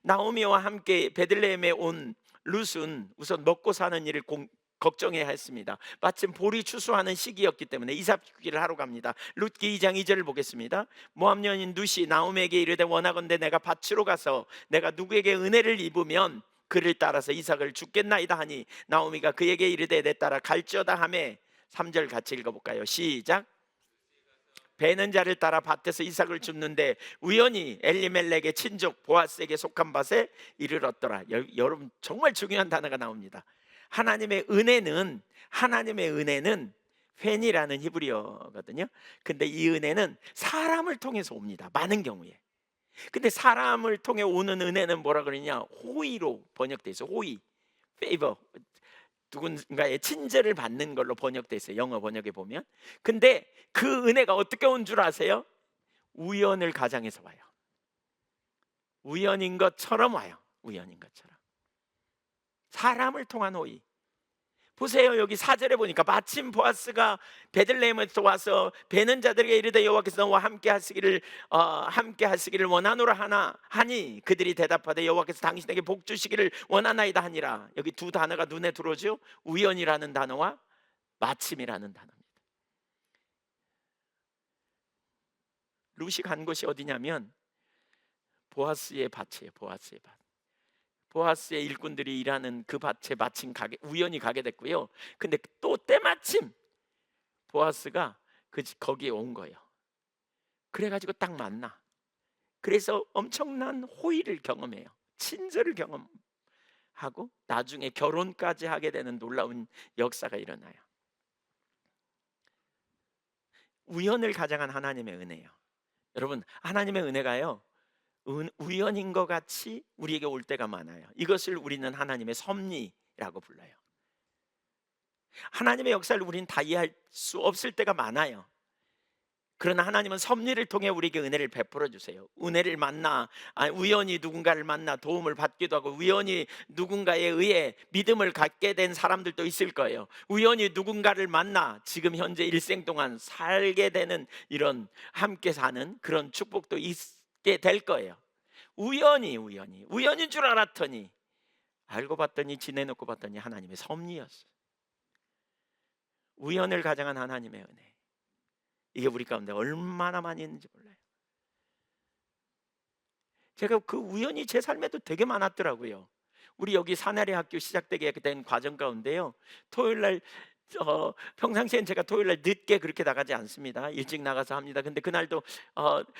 A: 나오미와 함께 베들레헴에 온 룻은 우선 먹고 사는 일을 걱정해야 했습니다. 마침 보리 추수하는 시기였기 때문에 이삭주기를 하러 갑니다. 룻기 2장 2절을 보겠습니다. 모압 여인 룻이 나오미에게 이르되 원하건대 내가 밭으로 가서 내가 누구에게 은혜를 입으면 그를 따라서 이삭을 죽겠나이다 하니 나오미가 그에게 이르되 내 따라 갈지어다 하매 3절 같이 읽어볼까요? 시작. 베는 자를 따라 밭에서 이삭을 줍는데 우연히 엘리멜렉의 친족 보아스에게 속한 밭에 이르렀더라. 여러분 정말 중요한 단어가 나옵니다. 하나님의 은혜는 펜이라는 히브리어거든요. 근데 이 은혜는 사람을 통해서 옵니다. 많은 경우에. 근데 사람을 통해 오는 은혜는 뭐라 그러냐? 호의로 번역돼 있어요. 호의, favor. 누군가의 친절을 받는 걸로 번역돼 있어요. 영어 번역에 보면. 근데 그 은혜가 어떻게 온 줄 아세요? 우연을 가장해서 와요. 우연인 것처럼 와요. 우연인 것처럼. 사람을 통한 호의. 보세요. 여기 4절에 보니까 마침 보아스가 베들레헴에서 와서 베는 자들에게 이르되 여호와께서 너와 함께 하시기를 원하노라 하니 그들이 대답하되 여호와께서 당신에게 복 주시기를 원하나이다 하니라. 여기 두 단어가 눈에 들어오죠. 우연이라는 단어와 마침이라는 단어입니다. 룻이 간 곳이 어디냐면 보아스의 밭이에요. 보아스의 밭. 보아스의 일꾼들이 일하는 그 밭에 마침 우연히 가게 됐고요. 근데 또 때마침 보아스가 거기에 온 거예요. 그래가지고 딱 만나. 그래서 엄청난 호의를 경험해요. 친절을 경험하고 나중에 결혼까지 하게 되는 놀라운 역사가 일어나요. 우연을 가장한 하나님의 은혜예요. 여러분 하나님의 은혜가요 우연인 것 같이 우리에게 올 때가 많아요. 이것을 우리는 하나님의 섭리라고 불러요. 하나님의 역사를 우리는 다 이해할 수 없을 때가 많아요. 그러나 하나님은 섭리를 통해 우리에게 은혜를 베풀어 주세요. 은혜를 우연히 누군가를 만나 도움을 받기도 하고 우연히 누군가에 의해 믿음을 갖게 된 사람들도 있을 거예요. 우연히 누군가를 만나 지금 현재 일생 동안 살게 되는 이런 함께 사는 그런 축복도 있게 될 거예요. 우연인 줄 알았더니 알고 봤더니 지내놓고 봤더니 하나님의 섭리였어요. 우연을 가장한 하나님의 은혜, 이게 우리 가운데 얼마나 많이 있는지 몰라요. 제가 그 우연이 제 삶에도 되게 많았더라고요. 우리 여기 사내리 학교 시작되게 된 과정 가운데요. 토요일 날 평상시엔 제가 토요일 날 늦게 그렇게 나가지 않습니다. 일찍 나가서 합니다. 근데 그날도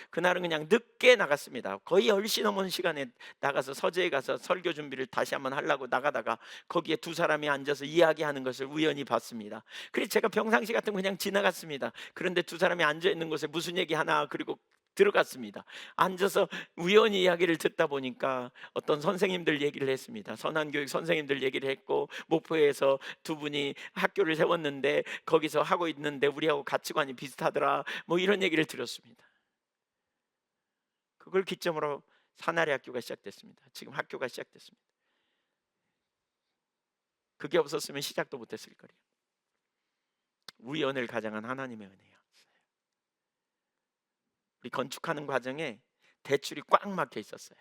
A: 그날은 그냥 늦게 나갔습니다. 거의 10시 넘은 시간에 나가서 서재에 가서 설교 준비를 다시 한번 하려고 나가다가 거기에 두 사람이 앉아서 이야기하는 것을 우연히 봤습니다. 그래서 제가 평상시 같으면 그냥 지나갔습니다. 그런데 두 사람이 앉아 있는 곳에 무슨 얘기 하나, 그리고 들어갔습니다. 앉아서 우연히 이야기를 듣다 보니까 어떤 선생님들 얘기를 했습니다. 선한교육 선생님들 얘기를 했고, 목포에서 두 분이 학교를 세웠는데 거기서 하고 있는데 우리하고 가치관이 비슷하더라, 뭐 이런 얘기를 들었습니다. 그걸 기점으로 사나리 학교가 시작됐습니다. 지금 학교가 시작됐습니다. 그게 없었으면 시작도 못했을 거예요. 우연을 가장한 하나님의 은혜였어요. 우리 건축하는 과정에 대출이 꽉 막혀 있었어요.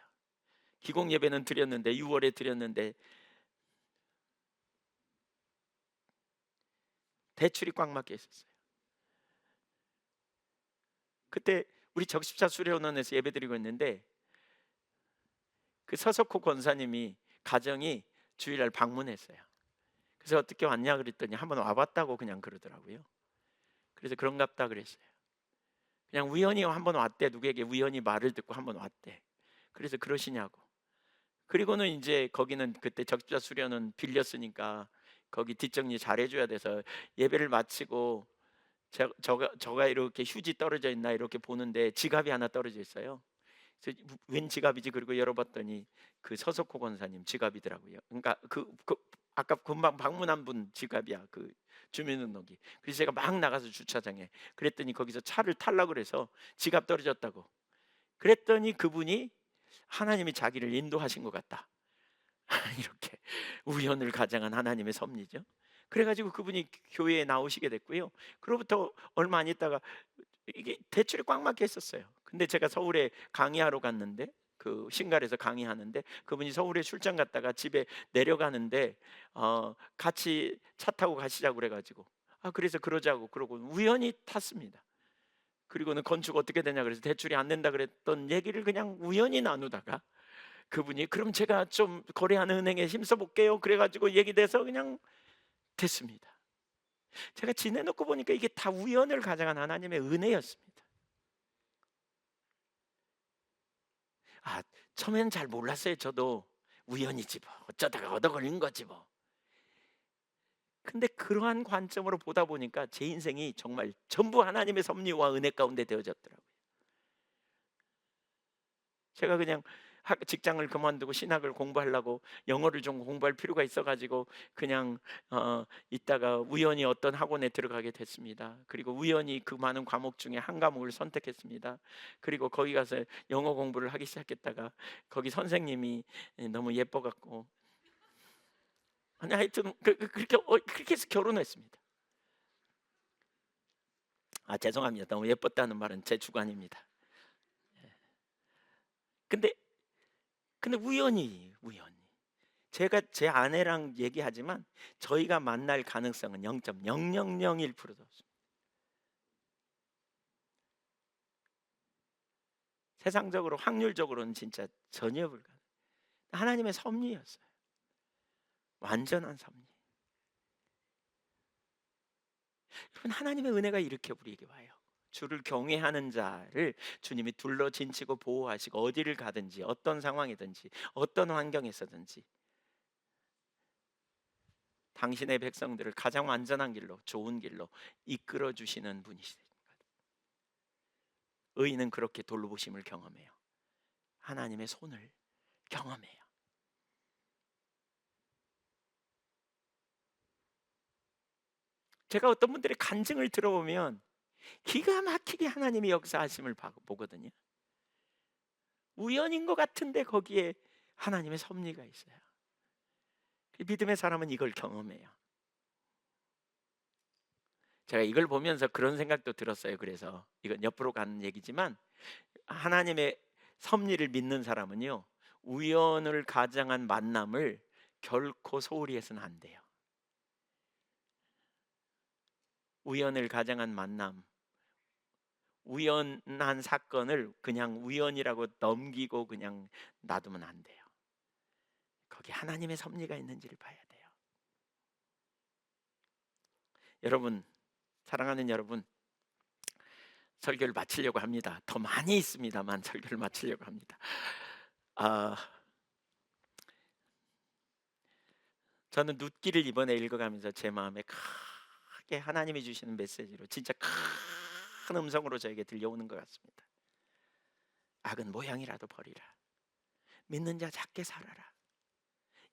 A: 기공 예배는 드렸는데 6월에 드렸는데 대출이 꽉 막혀 있었어요. 그때 우리 적십자 수련원에서 예배드리고 있는데 그 서석호 권사님이 가정이 주일날 방문했어요. 그래서 어떻게 왔냐 그랬더니 한번 와봤다고 그냥 그러더라고요. 그래서 그런갑다 그랬어요. 그냥 우연히 한번 왔대. 누구에게 우연히 말을 듣고 한번 왔대. 그래서 그러시냐고. 그리고는 이제 거기는 그때 적십자 수련원 빌렸으니까 거기 뒷정리 잘해줘야 돼서 예배를 마치고 저가 이렇게 휴지 떨어져 있나 이렇게 보는데 지갑이 하나 떨어져 있어요. 그래서 웬 지갑이지? 그리고 열어봤더니 그 서석호 권사님 지갑이더라고요. 그러니까 아까 금방 방문한 분 지갑이야, 그 주민등록이. 그래서 제가 막 나가서 주차장에 그랬더니 거기서 차를 타려고 그래서 지갑 떨어졌다고. 그랬더니 그분이 하나님이 자기를 인도하신 것 같다. 이렇게 우연을 가장한 하나님의 섭리죠. 그래가지고 그분이 교회에 나오시게 됐고요. 그로부터 얼마 안 있다가 이게 대출이 꽉 막혀 있었어요. 근데 제가 서울에 강의하러 갔는데, 그 신갈에서 강의하는데 그분이 서울에 출장 갔다가 집에 내려가는데 같이 차 타고 가시자고 그래가지고 그래서 그러자고 그러고 우연히 탔습니다. 그리고는 건축 어떻게 되냐 그래서 대출이 안 된다 그랬던 얘기를 그냥 우연히 나누다가 그분이 그럼 제가 좀 거래하는 은행에 힘써 볼게요 그래가지고 얘기돼서 그냥 됐습니다. 제가 지내놓고 보니까 이게 다 우연을 가장한 하나님의 은혜였습니다. 처음에는 잘 몰랐어요. 저도 우연이지 뭐, 어쩌다가 얻어 걸린 거지 뭐. 근데 그러한 관점으로 보다 보니까 제 인생이 정말 전부 하나님의 섭리와 은혜 가운데 되어졌더라고요. 제가 그냥 직장을 그만두고 신학을 공부하려고 영어를 좀 공부할 필요가 있어가지고 그냥 있다가 우연히 어떤 학원에 들어가게 됐습니다. 그리고 우연히 그 많은 과목 중에 한 과목을 선택했습니다. 그리고 거기 가서 영어 공부를 하기 시작했다가 거기 선생님이 너무 예뻐갖고 아니 하여튼 그렇게 해서 결혼했습니다. 죄송합니다. 너무 예뻤다는 말은 제 주관입니다. 근데 우연히 제가 제 아내랑 얘기하지만 저희가 만날 가능성은 0.0001%도 없습니다. 세상적으로 확률적으로는 진짜 전혀 불가능. 하나님의 섭리였어요. 완전한 섭리. 여러분, 하나님의 은혜가 이렇게 우리에게 와요. 주를 경외하는 자를 주님이 둘러 진치고 보호하시고 어디를 가든지 어떤 상황이든지 어떤 환경에서든지 당신의 백성들을 가장 완전한 길로, 좋은 길로 이끌어 주시는 분이시다. 의인은 그렇게 돌보심을 경험해요. 하나님의 손을 경험해요. 제가 어떤 분들의 간증을 들어보면 기가 막히게 하나님의 역사하심을 보거든요. 우연인 것 같은데 거기에 하나님의 섭리가 있어요. 믿음의 사람은 이걸 경험해요. 제가 이걸 보면서 그런 생각도 들었어요. 그래서 이건 옆으로 가는 얘기지만 하나님의 섭리를 믿는 사람은요, 우연을 가장한 만남을 결코 소홀히 해서는 안 돼요. 우연을 가장한 만남, 우연한 사건을 그냥 우연이라고 넘기고 그냥 놔두면 안 돼요. 거기 하나님의 섭리가 있는지를 봐야 돼요. 여러분, 사랑하는 여러분, 설교를 마치려고 합니다. 더 많이 있습니다만 설교를 마치려고 합니다. 아, 저는 룻기를 이번에 읽어가면서 제 마음에 크게 하나님이 주시는 메시지로 진짜 큰 음성으로 저에게 들려오는 것 같습니다. 악은 모양이라도 버리라. 믿는 자 작게 살아라.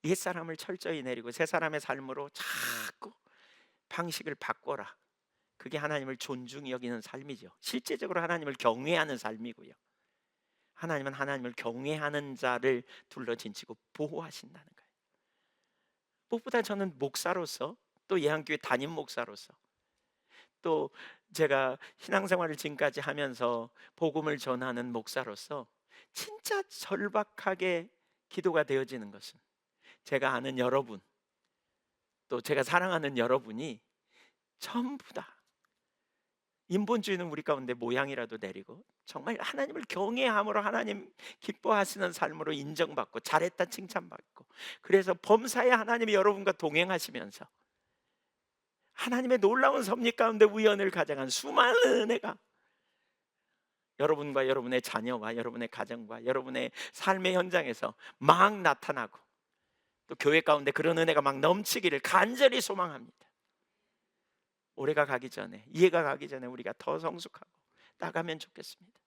A: 옛사람을 철저히 내리고 새 사람의 삶으로 자꾸 방식을 바꿔라. 그게 하나님을 존중히 여기는 삶이죠. 실제적으로 하나님을 경외하는 삶이고요. 하나님은 하나님을 경외하는 자를 둘러진치고 보호하신다는 거예요. 무엇보다 저는 목사로서, 또 예한교회 담임 목사로서, 또 제가 신앙생활을 지금까지 하면서 복음을 전하는 목사로서 진짜 절박하게 기도가 되어지는 것은, 제가 아는 여러분, 또 제가 사랑하는 여러분이 전부 다 인본주의는 우리 가운데 모양이라도 내리고 정말 하나님을 경외함으로 하나님 기뻐하시는 삶으로 인정받고 잘했다 칭찬받고, 그래서 범사에 하나님이 여러분과 동행하시면서 하나님의 놀라운 섭리 가운데 우연을 가장한 수많은 은혜가 여러분과 여러분의 자녀와 여러분의 가정과 여러분의 삶의 현장에서 막 나타나고, 또 교회 가운데 그런 은혜가 막 넘치기를 간절히 소망합니다. 올해가 가기 전에, 이해가 가기 전에 우리가 더 성숙하고 나가면 좋겠습니다.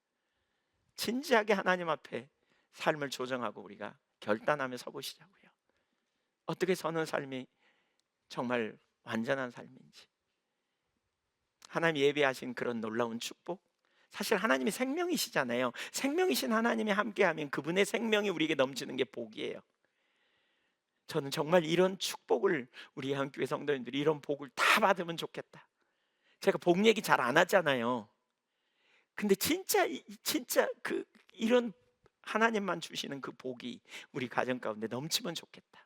A: 진지하게 하나님 앞에 삶을 조정하고 우리가 결단하며 서보시자고요. 어떻게 서는 삶이 정말 완전한 삶인지, 하나님 예비하신 그런 놀라운 축복, 사실 하나님이 생명이시잖아요. 생명이신 하나님이 함께하면 그분의 생명이 우리에게 넘치는 게 복이에요. 저는 정말 이런 축복을, 우리 한교회 성도님들이 이런 복을 다 받으면 좋겠다. 제가 복 얘기 잘 안 하잖아요. 근데 진짜 이런 하나님만 주시는 그 복이 우리 가정 가운데 넘치면 좋겠다.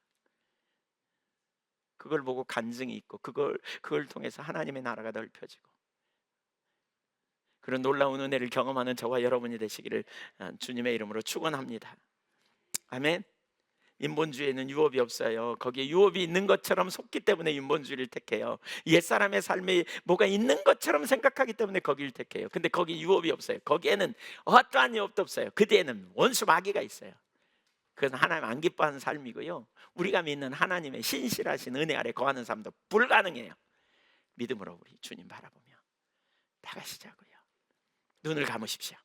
A: 그걸 보고 간증이 있고 그걸 통해서 하나님의 나라가 넓혀지고 그런 놀라운 은혜를 경험하는 저와 여러분이 되시기를 주님의 이름으로 축원합니다. 아멘. 인본주의에는 유업이 없어요. 거기에 유업이 있는 것처럼 속기 때문에 인본주의를 택해요. 옛사람의 삶에 뭐가 있는 것처럼 생각하기 때문에 거기를 택해요. 근데 거기 유업이 없어요. 거기에는 어떠한 유업도 없어요. 그 뒤에는 원수 마귀가 있어요. 그건 하나님 안 기뻐하는 삶이고요. 우리가 믿는 하나님의 신실하신 은혜 아래 거하는 삶도 불가능해요. 믿음으로 우리 주님 바라보며 나가시자고요. 눈을 감으십시오.